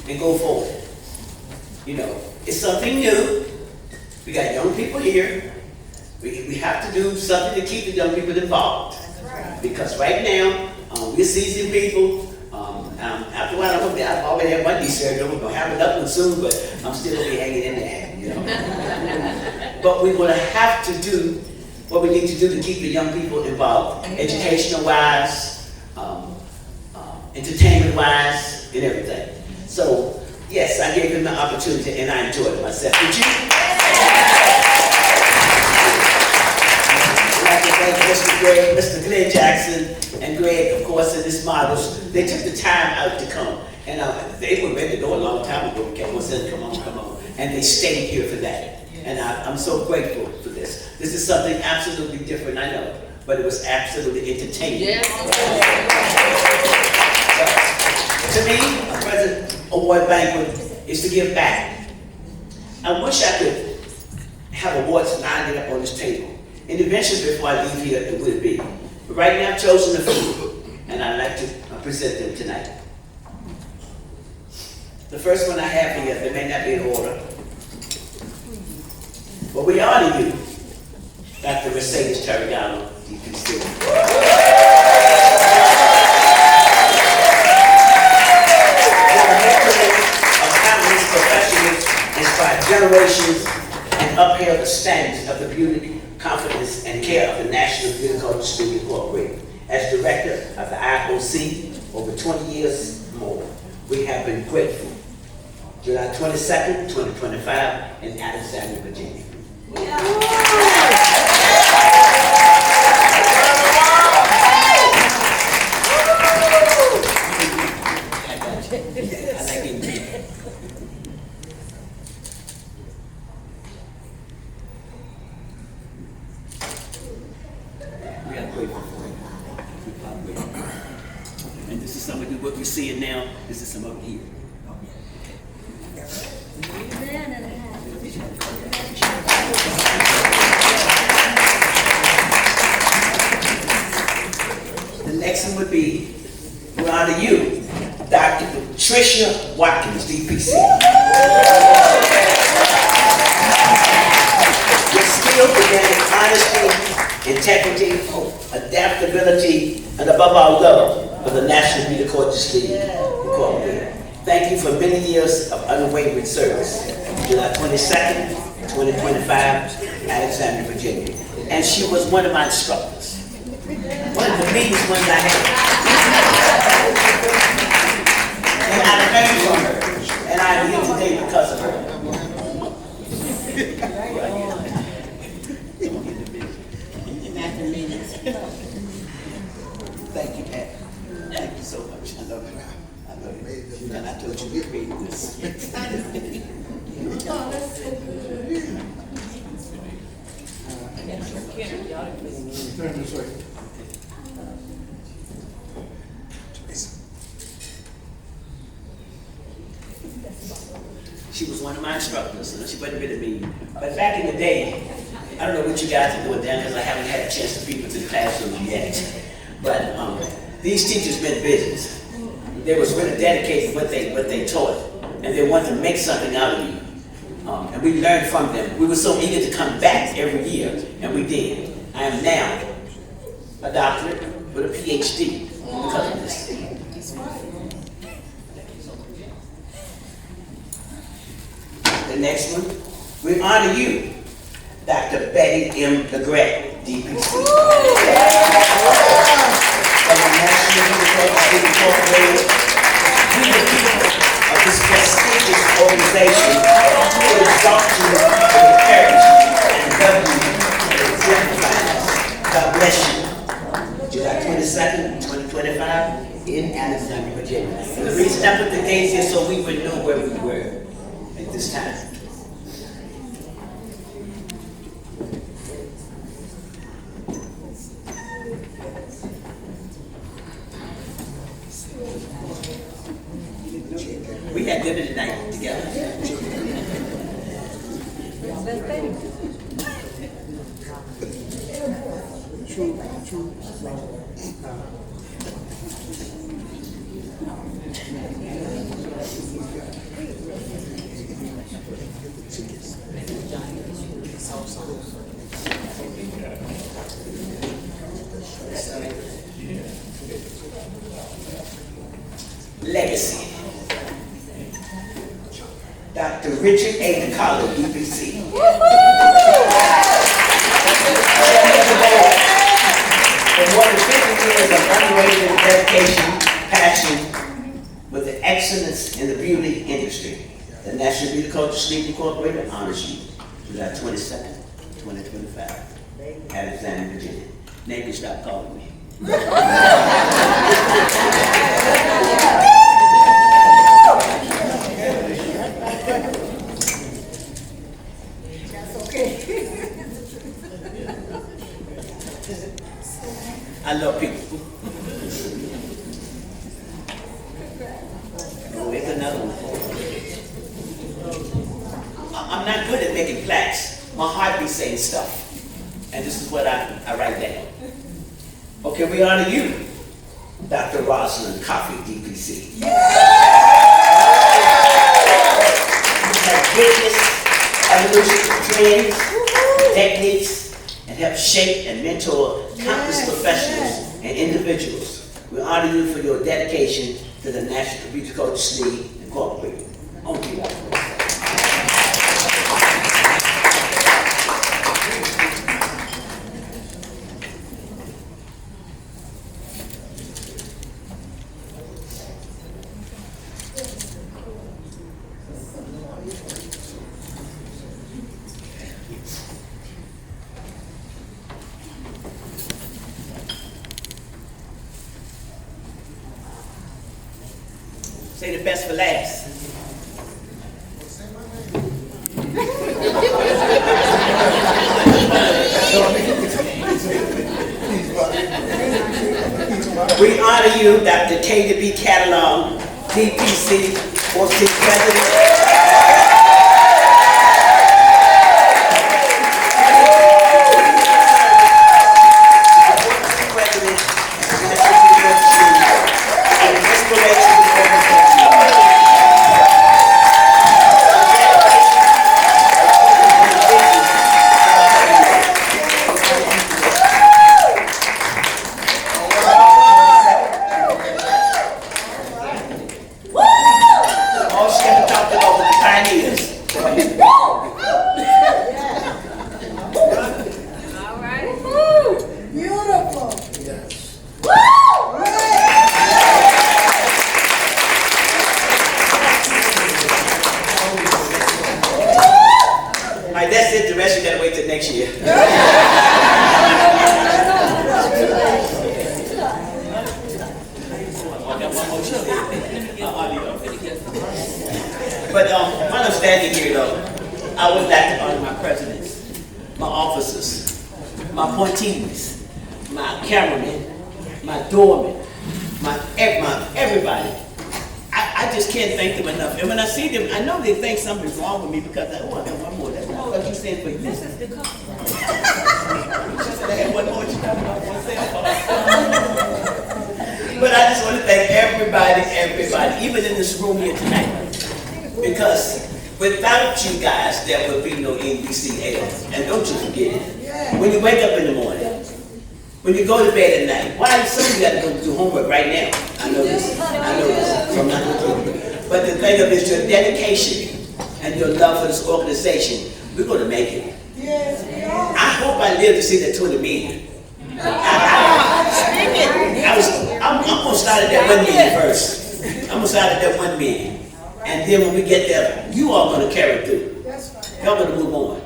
and go forward. You know, it's something new. We got young people here. We have to do something to keep the young people involved. Because right now, we're seasoned people. After a while, I've already had one surgery. We're going to have another one soon, but I'm still going to be hanging in there, you know. But we're going to have to do what we need to do to keep the young people involved, educational-wise, entertainment-wise, and everything. So, yes, I gave him the opportunity, and I enjoyed it myself. Did you? I'd like to thank Mr. Greg, Mr. Glenn Jackson, and Greg, of course, and his models. They took the time out to come, and they were ready to go a long time ago. Kevin said, come on, and they stayed here for that. And I'm so grateful for this. This is something absolutely different, I know, but it was absolutely entertaining. Yes. To me, a President Award Banquet is to give back. I wish I could have awards lined up on this table. And eventually, before I leave here, it will be. But right now, I've chosen a few, and I'd like to present them tonight. The first one I have here, they may not be in order. But we honor you, Dr. Mercedes Tarragano, DPC. Professionals inspire generations and upheld the standards of the beauty, confidence, and care of the National Beauty Cultures League Incorporated. As director of the IOC over 20 years more, we have been grateful. July 22nd, 2025 in Alexandria, Virginia. And this is some of what we're seeing now. This is some of it here. The next one would be, we honor you, Dr. Patricia Watkins, DPC. Your skill began in honesty, integrity, adaptability, and above all, love for the National Beauty Cultures League Incorporated. Thank you for many years of unwavering service. July 22nd, 2025, Alexandria, Virginia. And she was one of my instructors. One of the biggest ones I had. And I learned from her. And I'm here today because of her. Thank you, Pat. Turn this way. She was one of my instructors, and she wasn't really mean. But back in the day, I don't know what you guys are doing down because I haven't had a chance to peek into the classroom yet. But these teachers meant business. They was really dedicated to what they taught, and they wanted to make something out of you. And we learned from them. We were so eager to come back every year, and we did. I am now a doctorate with a PhD because of this. The next one, we honor you, Dr. Betty M. LeGret, DPC. From the National Culturists Incorporated, we the people of this prestigious organization will exalt you for the courage and love you for the exemplifies. God bless you. July 22nd, 2025, in Alexandria, Virginia. And the reason I put the dates here so we would know where we were at this time. We had dinner tonight together. Legacy. Dr. Richard A. DeCarlo, DPC. For more than 50 years of unwavering dedication, passion, with the excellence in the beauty industry, the National Beauty Culturists Incorporated honors you. July 22nd, 2025, Alexandria, Virginia. Name can stop calling me. I love people. Oh, here's another one. I'm not good at making plaques. My heart be saying stuff. And this is what I write down. Okay, we honor you, Dr. Rosalind Coffee, DPC. You have witnessed evolution of trends, techniques, and help shape and mentor countless professionals and individuals. We honor you for your dedication to the National Beauty Culturists Incorporated. On to you. Say the best for last. We honor you, Dr. K.D.B. Catalog, DPC, 14th President. That's it, the rest you gotta wait till next year. But while I'm standing here though, I would like to honor my presidents, my officers, my appointees, my cameramen, my doormen, my everybody. I just can't thank them enough. And when I see them, I know they think something's wrong with me because I got one more. That's what you said for you. This is the couple. She said I had one more. She talking about one cell. But I just want to thank everybody, even in this room here tonight. Because without you guys, there would be no NBCL. And don't you forget it. When you wake up in the morning, when you go to bed at night, why some of you got to go do homework right now? I know this. So I'm not going to do it. But the thing of it is your dedication and your love for this organization, we're going to make it. I hope I live to see that 20 million. I'm going to start at that 1 million first. I'm going to start at that 1 million. And then when we get there, you all going to carry it through. Y'all going to move on.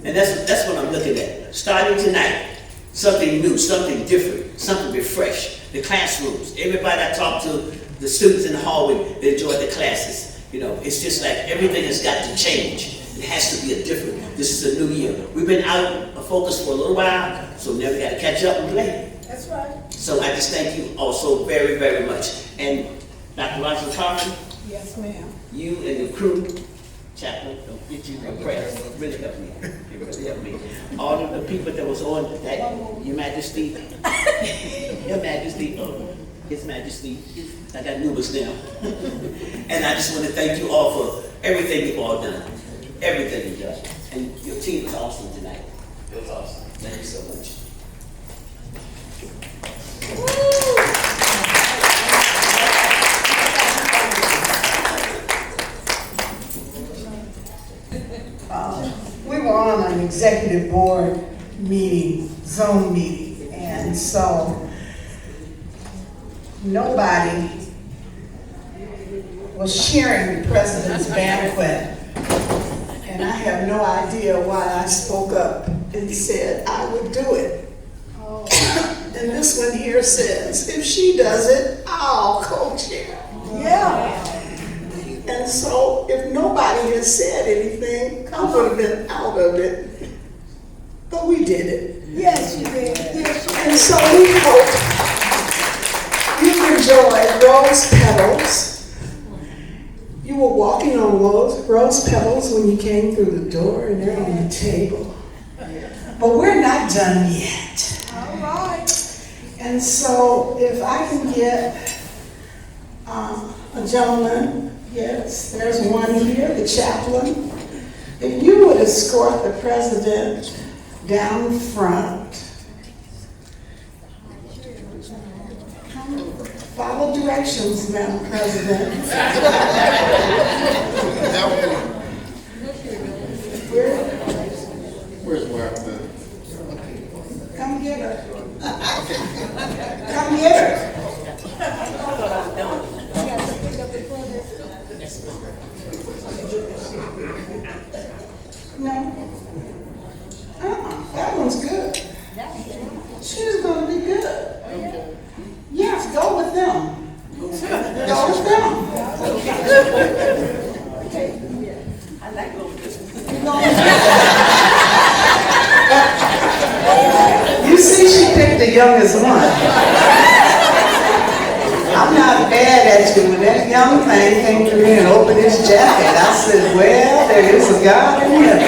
And that's what I'm looking at. Starting tonight, something new, something different, something refreshed. The classrooms, everybody I talk to, the students in the hallway, they enjoy the classes. You know, it's just like everything has got to change. It has to be a different. This is a new year. We've been out of focus for a little while, so now we got to catch up and play. That's right. So I just thank you all so very, very much. And Dr. Roger Carter, Yes, ma'am. you and your crew, Chaplain, don't get you no prayers. Really help me. It really helped me. All of the people that was on that, Your Majesty, Your Majesty, His Majesty, I got new ones now. And I just want to thank you all for everything you've all done. Everything you've done. And your team was awesome tonight. It was awesome. Thank you so much. We were on an executive board meeting, Zoom meeting, and so nobody was sharing the president's banquet, and I have no idea why I spoke up and said I would do it. And this one here says, if she does it, I'll co-chair. Yeah. And so if nobody had said anything, I would have been out of it. But we did it. Yes, you did. Yes, you did. And so we hope you enjoyed rose petals. You were walking on rose petals when you came through the door, and they're on the table. But we're not done yet. All right. And so if I can get a gentleman, yes, there's one here, the chaplain. If you would escort the president down front. Follow directions, Madam President. Where's where? Come get her. Come get her. No. That one's good. She's going to be good. Yes, go with them. Go with them. I like going with this one. You see, she picked the youngest one. I'm not bad at you. When that young thing came to me and opened his jacket, I said, well, there is a God in heaven.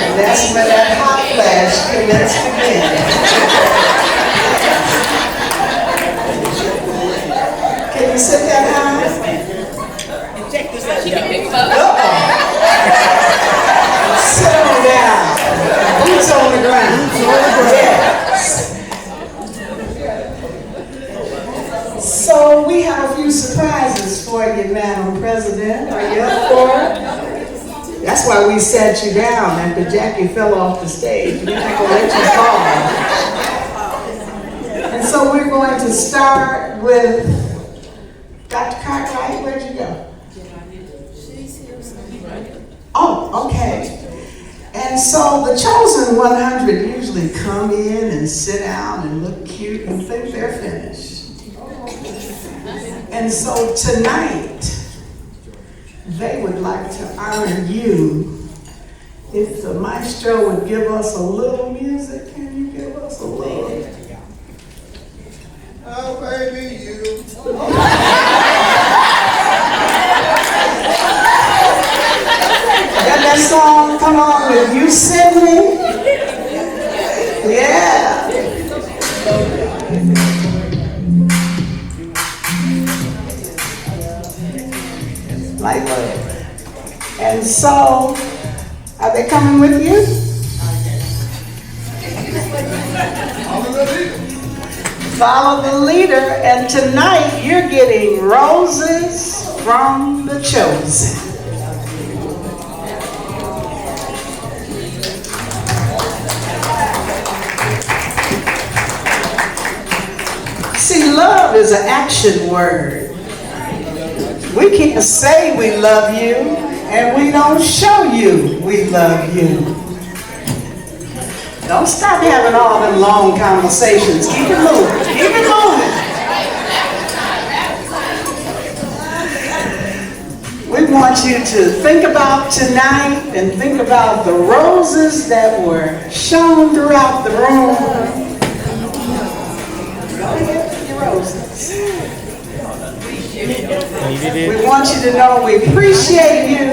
And that's where that hot flash commenced again. Can you sit that high? Check this out. She can pick him up. Sit on down. Boots on the ground. Yes. So we have a few surprises for you, Madam President. Are you up for it? That's why we sat you down after Jackie fell off the stage. We're not going to let you fall. And so we're going to start with Dr. Cartwright. Where'd you go? Oh, okay. And so the chosen 100 usually come in and sit down and look cute and think they're finished. And so tonight, they would like to honor you. If the maestro would give us a little music, can you give us a little? Oh, baby, you. Got that song, come on, with you singing? Yeah. Like love. And so, are they coming with you? Follow the leader, and tonight you're getting roses from the chosen. See, love is an action word. We can't say we love you, and we don't show you we love you. Don't stop having all them long conversations. Keep it moving. Keep it moving. We want you to think about tonight and think about the roses that were shown throughout the room. Go ahead, your roses. We want you to know we appreciate you.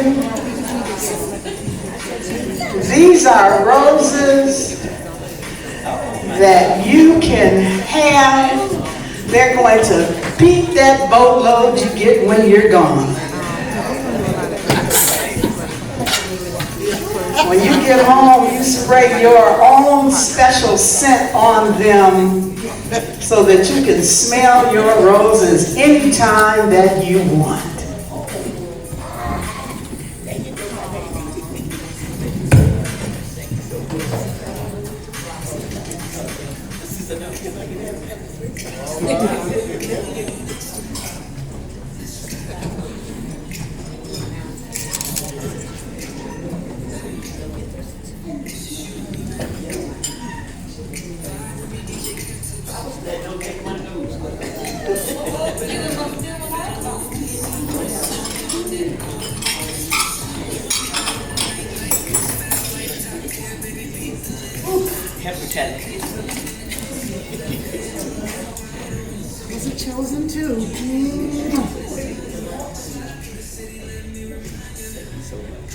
These are roses that you can have. They're going to beat that boatload you get when you're gone. When you get home, you spray your own special scent on them so that you can smell your roses anytime that you want. Was it chosen too?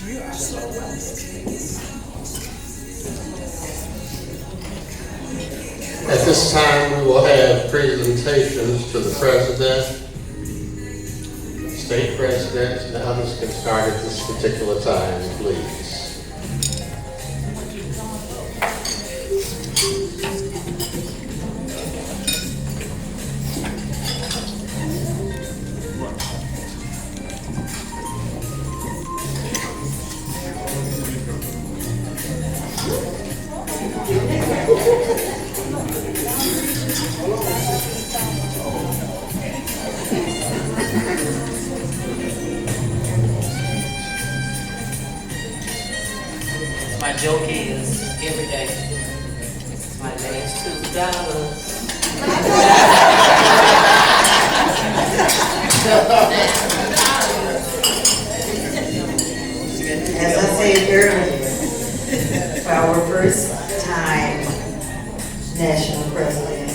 You are so welcome. At this time, we will have presentations to the president, state presidents, and others can start at this particular time, please. My joke is every day. My last $2. As I said earlier, for our first time national president,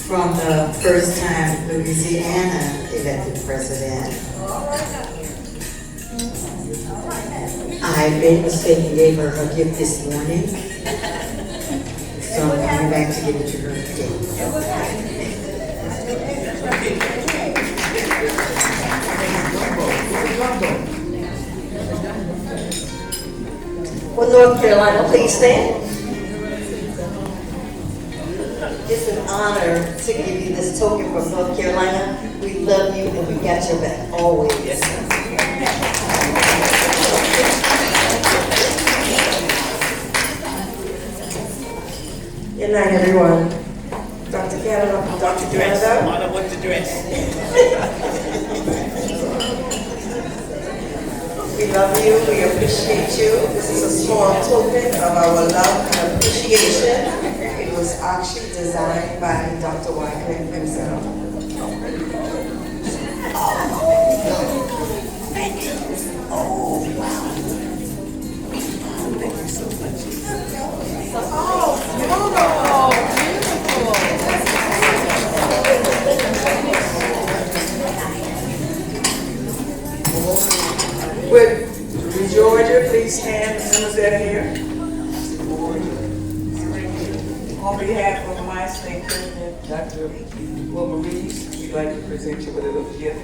from the first time Louisiana elected president, I made a mistake and gave her a gift this morning, so I'm coming back to give it to her again. Well, North Carolina, please stand. It's an honor to give you this token from North Carolina. We love you and we got your back always. Good night, everyone. Dr. Canada, Dr. Canada. Mother, what's the dress? We love you, we appreciate you. This is a small token of our love and appreciation. It was actually designed by Dr. Wycliffe himself. Would Georgia please stand, the members that are here? On behalf of my state president, Dr. Wilma Reeves, we'd like to present you with a little gift.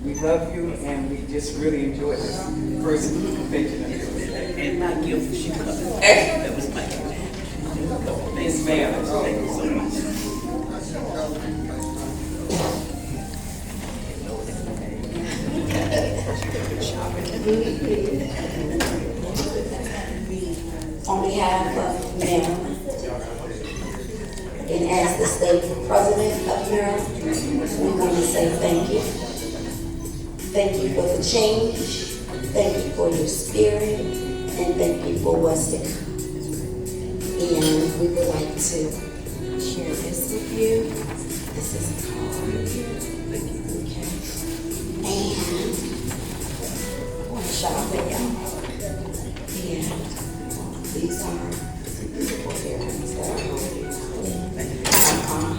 We love you and we just really enjoyed this first convention of yours. And my gift, she covered. That was my gift. Yes, ma'am. Thank you so much. On behalf of Maryland, and as the state president of Maryland, we want to say thank you. Thank you for the change, thank you for your spirit, and thank you for what's to come. And we would like to share this with you. This is a card. Okay. And I want to shout with y'all. And these are beautiful parents that are home.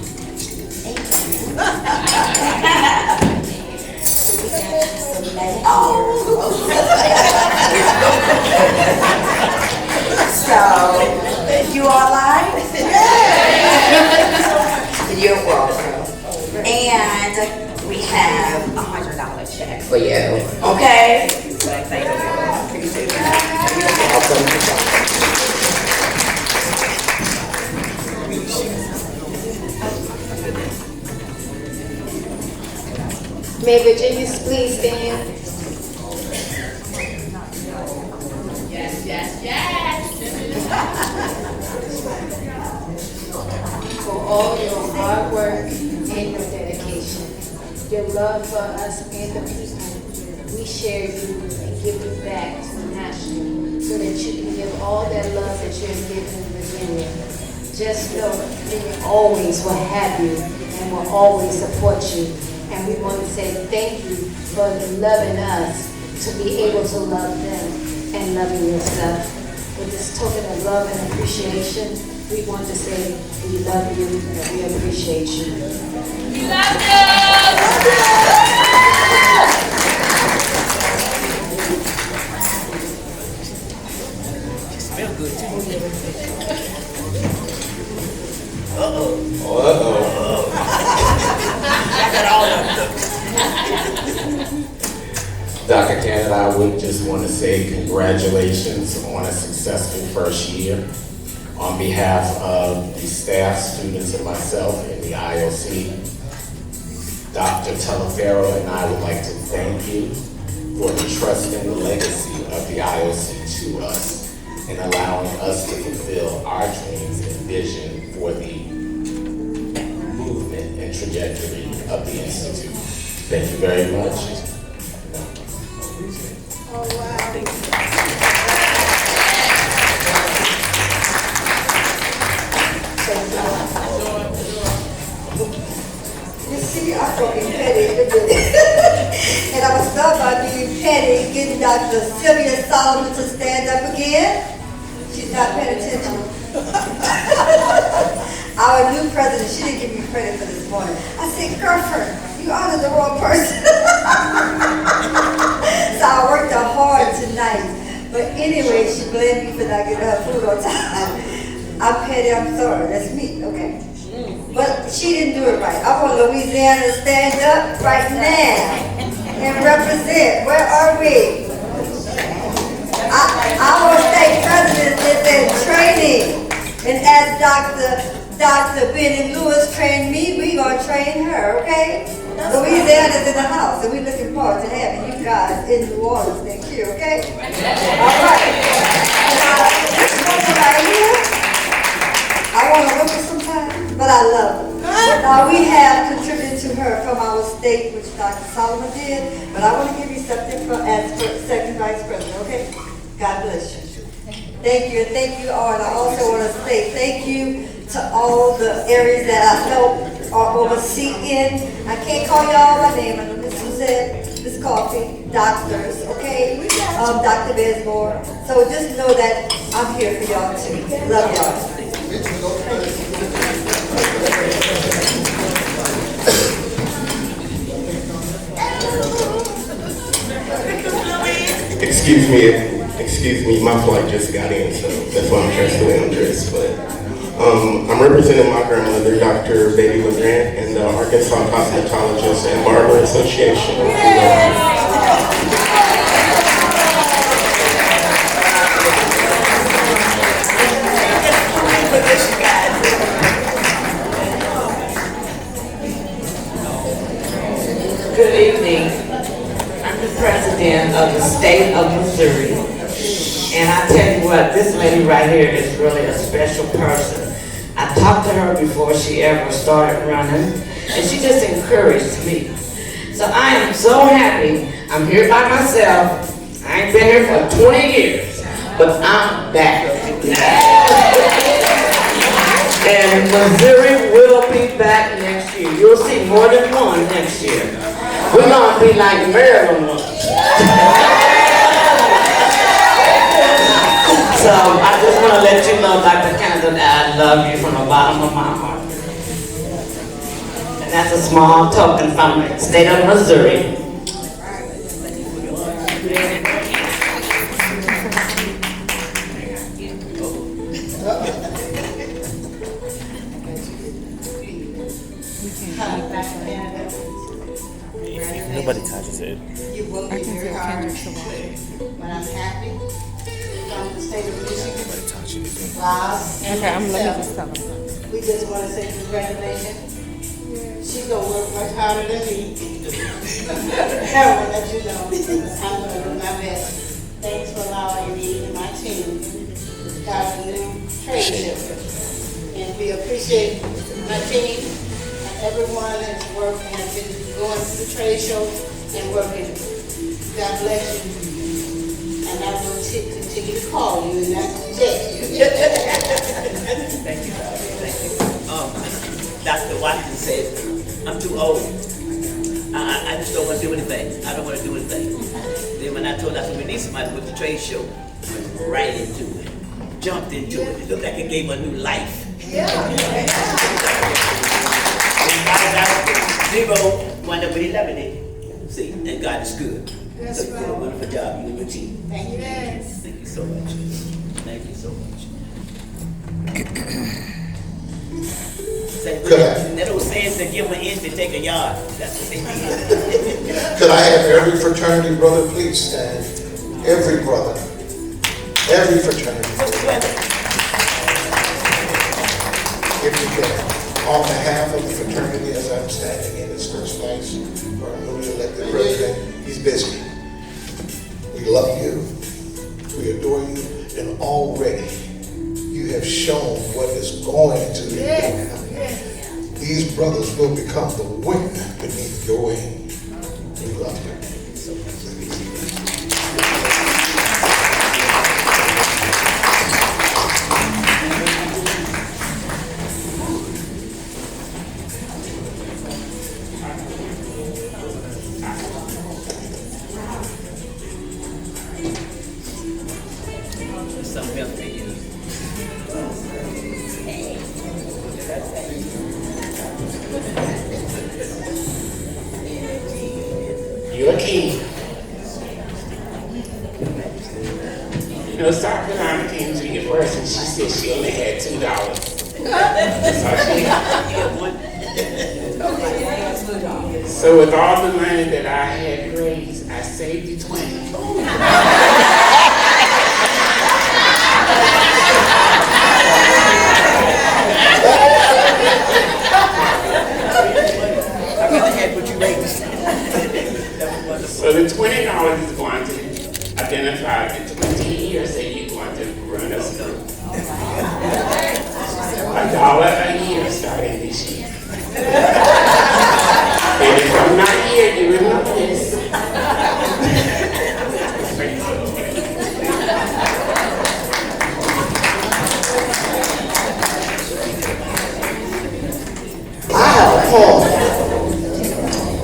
So, you all like? You're welcome. And we have $100 check for you. Okay? May Virginians please stand? Yes, yes, yes. For all your hard work and your dedication, your love for us and the people. We share you and give you back to the national so that you can give all that love that you're giving in Virginia. Just know Virginia always will have you and will always support you. And we want to say thank you for loving us to be able to love them and loving yourself. With this token of love and appreciation, we want to say we love you and we appreciate you. We love you! Smell good too. I got all of them. Dr. Canada, I would just want to say congratulations on a successful first year. On behalf of the staff, students, and myself in the IOC, Dr. Telefero and I would like to thank you for entrusting the legacy of the IOC to us and allowing us to fulfill our dreams and vision for the movement and trajectory of the Institute. Thank you very much. Oh, wow. You see, I'm fucking petty in the building. And I was start by being petty, getting Dr. Sylvia Solomon to stand up again. She's not paying attention. Our new president, she didn't give me credit for this morning. I said, girlfriend, you honored the wrong person. So I worked hard tonight. But anyway, she blamed me for not getting her food on time. I'm petty, I'm sorry, that's me, okay? But she didn't do it right. I want Louisiana to stand up right now and represent. Where are we? Our state president is in training. And as Dr. Benny Lewis trained me, we're going to train her, okay? Louisiana's in the house, and we're looking forward to having you guys in New Orleans next year, okay? All right. This woman right here, I want to look her sometimes, but I love her. Now, we have contributed to her from our state, which Dr. Solomon did, but I want to give you something as second vice president, okay? God bless you. Thank you, and thank you all. And I also want to say thank you to all the areas that I help or oversee in. I can't call y'all by name. I know Miss Suzette, Miss Coffee, doctors, okay? Dr. Besmore. So just know that I'm here for y'all too. Love y'all. Excuse me, my flight just got in, so that's why I'm dressed the way I'm dressed. But I'm representing my grandmother, Dr. Betty LeGrand, and the Arkansas Cosmetologists and Barber Association. Good evening. I'm the president of the state of Missouri. And I tell you what, this lady right here is really a special person. I talked to her before she ever started running, and she just encouraged me. So I am so happy. I'm here by myself. I ain't been here for 20 years, but I'm back. And Missouri will be back next year. You'll see more than one next year. We're gonna be like Maryland was. So I just want to let you know, Dr. Canada, that I love you from the bottom of my heart. And that's a small token from the state of Missouri. Nobody touches it. You will be very hard, but I'm happy. From the state of Michigan. Okay, let me just tell them. We just want to say congratulations. She's gonna work much harder than me. I will let you know. I'm gonna do my best. Thanks for allowing me and my team to start a new trade show. And we appreciate my team and everyone that's worked and has been going to the trade show and working. God bless you. And I will continue to call you and not text you. Thank you. Thank you. Dr. Watkins said, I'm too old. I just don't want to do anything. I don't want to do anything. Then when I told her we need somebody with the trade show, went right into it. Jumped into it. It looked like it gave her new life. Zero wound up with 11. See, and God is good. That's So you did a wonderful job, you and your team. Thank you. Thank you so much. Thank you so much. That old saying to give an inch to take a yard. That's what they did. Could I have every fraternity brother please stand? Every brother. Every fraternity brother. If you can. On behalf of the fraternity, as I'm standing in its first place, for our newly elected president, he's busy. We love you, we adore you, and already you have shown what is going to be done. These brothers will become the wind beneath your wing. We love you. Something else for you. You're a king. You know, South Carolina came to your first and she said she only had $2. So with all the money that I had raised, I saved you 20. So the $20 is going to identify the 20 years that you're going to run us through. $1 a year starting this year. And if I'm not here, you remember this. I have a poem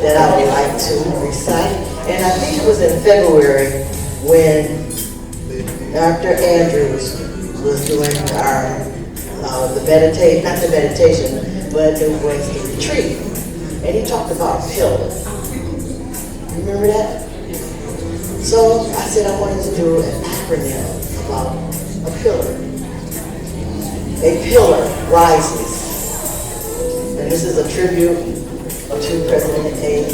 that I would like to recite, and I think it was in February when Dr. Andrews was doing our not the meditation, but it was the retreat, and he talked about pillars. Remember that? So I said I wanted to do an acronym about a pillar. A pillar rises. And this is a tribute to President A.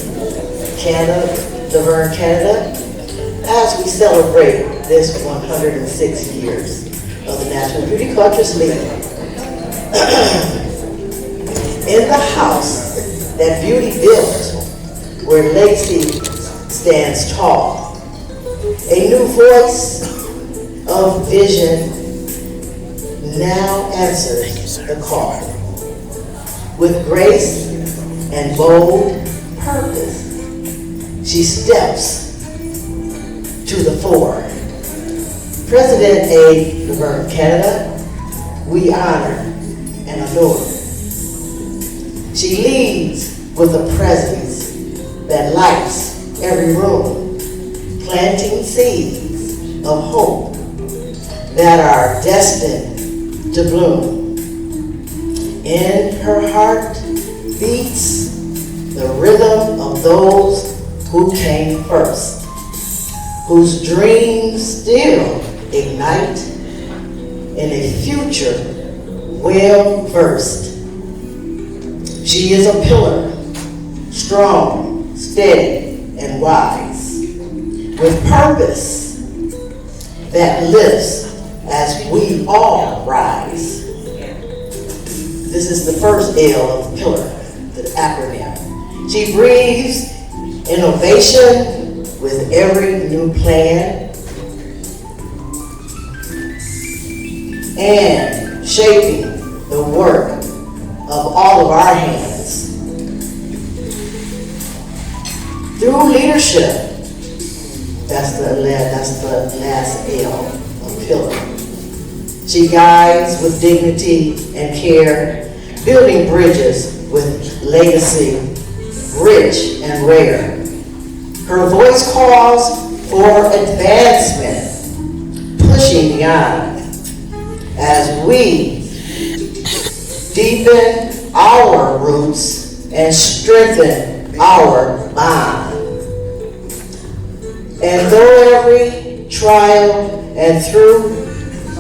Laverne Canada, as we celebrate this 106 years of the National Beauty Culturists League. In the house that beauty built, where Lacey stands tall, a new voice of vision now answers the call. With grace and bold purpose, she steps to the fore. President A. Laverne Canada, we honor and adore. She leads with a presence that lights every room, planting seeds of hope that are destined to bloom. In her heart beats the rhythm of those who came first, whose dreams still ignite in a future well versed. She is a pillar, strong, steady, and wise, with purpose that lifts as we all rise. This is the first L of pillar, the acronym. She breathes innovation with every new plan and shaping the work of all of our hands. Through leadership, that's the last L of pillar. She guides with dignity and care, building bridges with legacy, rich and rare. Her voice calls for advancement, pushing beyond as we deepen our roots and strengthen our bond. And though every trial and through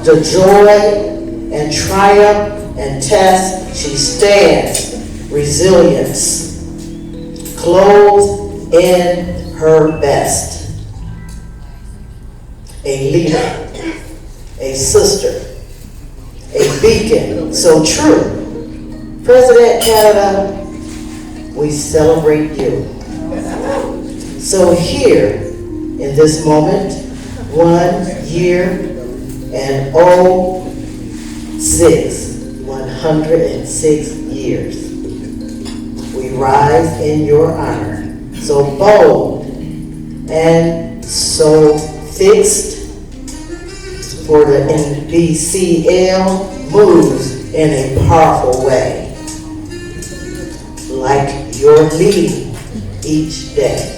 the joy and triumph and test, she stands resilience, clothed in her best. A leader, a sister, a beacon so true. President Canada, we celebrate you. So here, in this moment, 1 year and 106 years. We rise in your honor, so bold and so fixed, for the NBCL moves in a powerful way, like you're leading each day.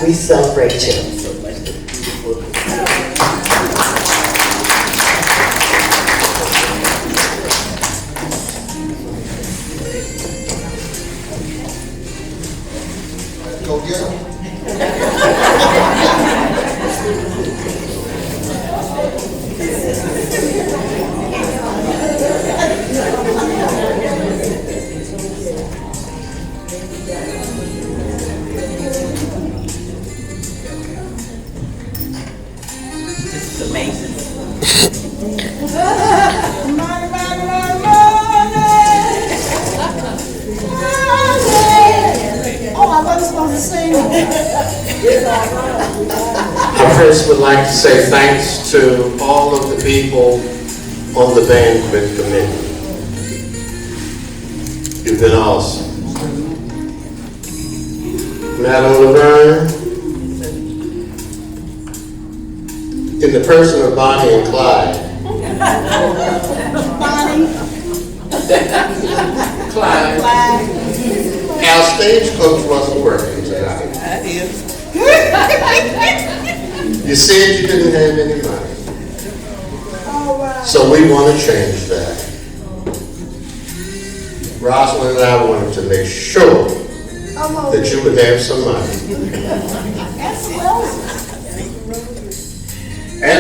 We celebrate you. Go get them. This is amazing. Oh, I was supposed to sing. I first would like to say thanks to all of the people on the banquet committee. You've been awesome. Madam Laverne, in the person of Bonnie and Clyde. Clyde. Our stagecoach wasn't working tonight. You said you didn't have any money. So we want to change that. Rosalind and I wanted to make sure that you would have some money.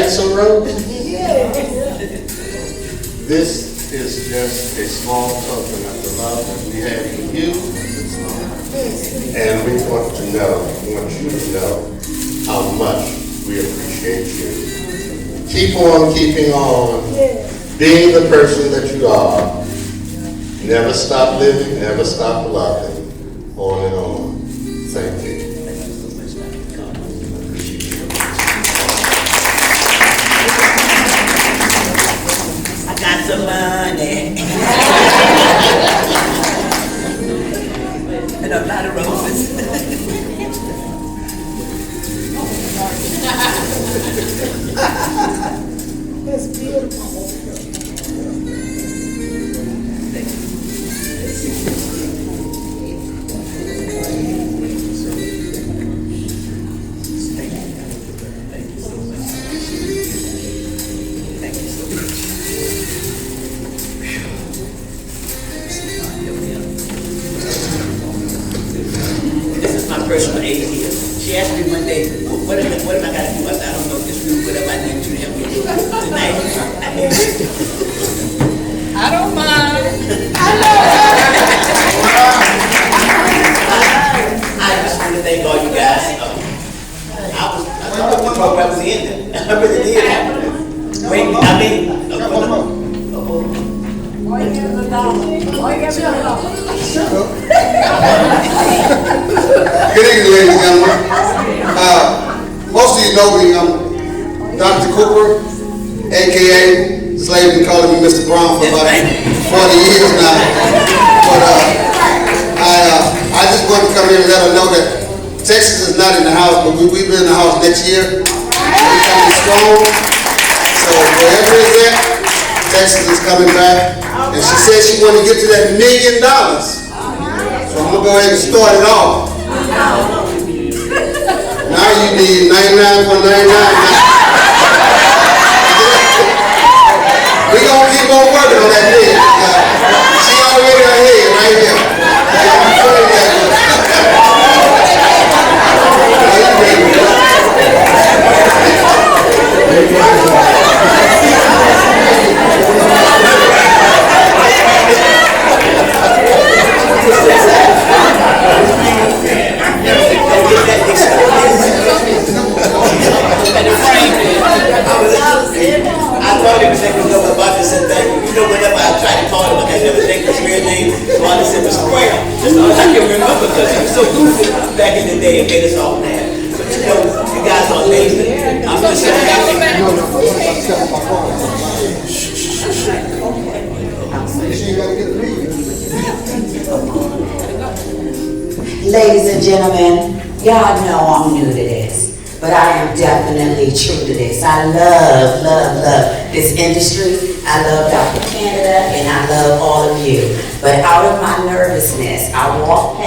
Right, so Rose? This is just a small token of the love that we have for you. And we want you to know how much we appreciate you. Keep on keeping on, being the person that you are. Never stop living, never stop loving, on and on. Thank you. I got some money. And a lot of roses. That's beautiful. Personal aid here. She asked me one day, what am I got to do? I said, I don't know, just do whatever I need you to help me do. Tonight, I don't mind. I just want to thank all you guys. I thought the program was ending. I really did. Wait, I mean, Good evening, ladies and gentlemen. Most of you know me. I'm Dr. Cooper, a.k.a. Slave been calling me Mr. Brown for about 40 years now. But I just wanted to come here and let her know that Texas is not in the house, but we'll be in the house next year. We're coming strong. So wherever it's at, Texas is coming back. And she said she wanted to get to that $1 million. So I'm going to go ahead and start it off. Now you need 99.99. We're going to keep on working on that thing. She already ahead right here. I thought he was thinking about this and thank you. You know, whenever I try to call him, I can never think his real name. So I just said, Mr. Brown. That's all I can remember because he was so goofy back in the day and made us all mad. But you know, you guys are amazing. I'm just so happy. Ladies and gentlemen, y'all know I'm new to this, but I am definitely true to this. I love this industry. I love Dr. Canada, and I love all of you. But out of my nervousness, I walked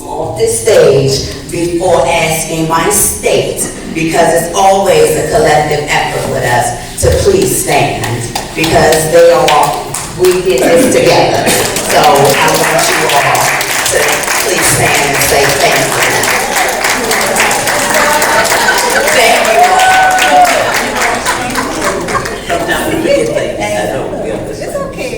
off this stage before asking my state, because it's always a collective effort with us, to please stand, because we did this together. So I want you all to please stand and say thank you. Thank you all. Sometimes we forget things. I know. It's okay.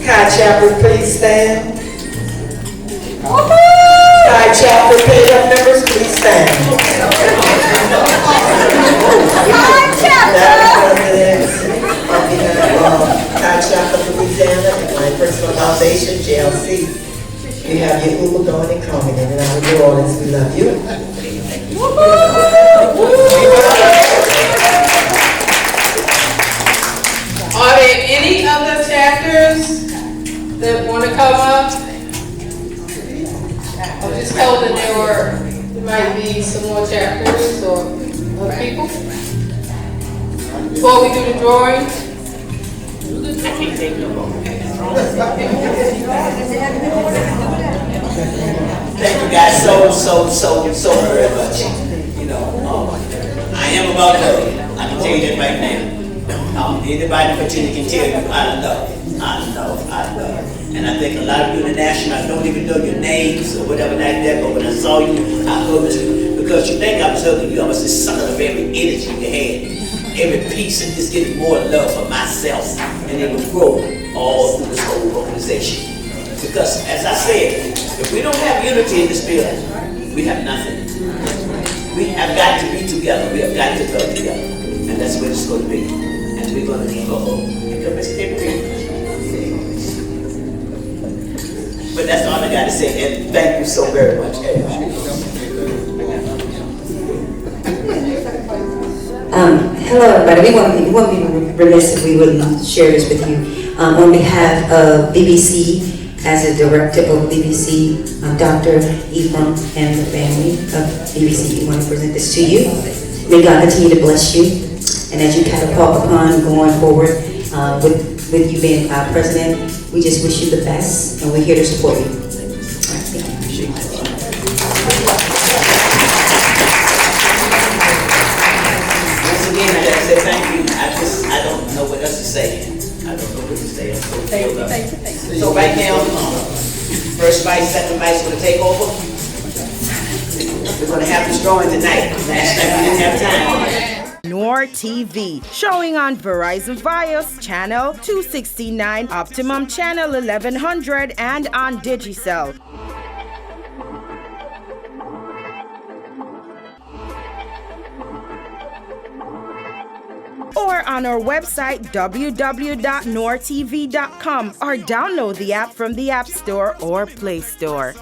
Kai Chapel, please stand. Kai Chapel, paid-up members, please stand. Kai Chapel! Kai Chapel, Louisiana, and my personal foundation, JLC. You have your Uber going and coming, and out of New Orleans, we love you. Are there any other chapters that want to come up? I was just told that there might be some more chapters or people. Before we do the drawing. I can't take no more. Thank you guys so very much. You know, I am about love. I can tell you that right now. Anybody in Virginia can tell you I love. And I think a lot of you in the national, I don't even know your names or whatever like that, but when I saw you, I hugged you. Because you think I was hugging you, I was just sucking up every energy you had, every piece, and just getting more love for myself. And it will grow all through this whole organization. Because as I said, if we don't have unity in this building, we have nothing. We have got to be together. We have got to go together. And that's where it's going to be. And we're going to be, but that's all I got to say. And thank you so very much. Hello, everybody. We wouldn't be remiss if we wouldn't share this with you. On behalf of BBC, as a director of BBC, Dr. Ephraim and the family of BBC, we want to present this to you. May God continue to bless you. And as you catapult upon going forward with you being our president, we just wish you the best, and we're here to support you. Once again, I gotta say thank you. I don't know what else to say. I don't know what to say. I'm so filled up. So right now, first vice, second vice gonna take over. We're gonna have this drawing tonight. Last night we didn't have time. NoireTV, showing on Verizon Fios channel 269, Optimum channel 1100, and on Digicel. Or on our website www.noiretv.com, or download the app from the App Store or Play Store.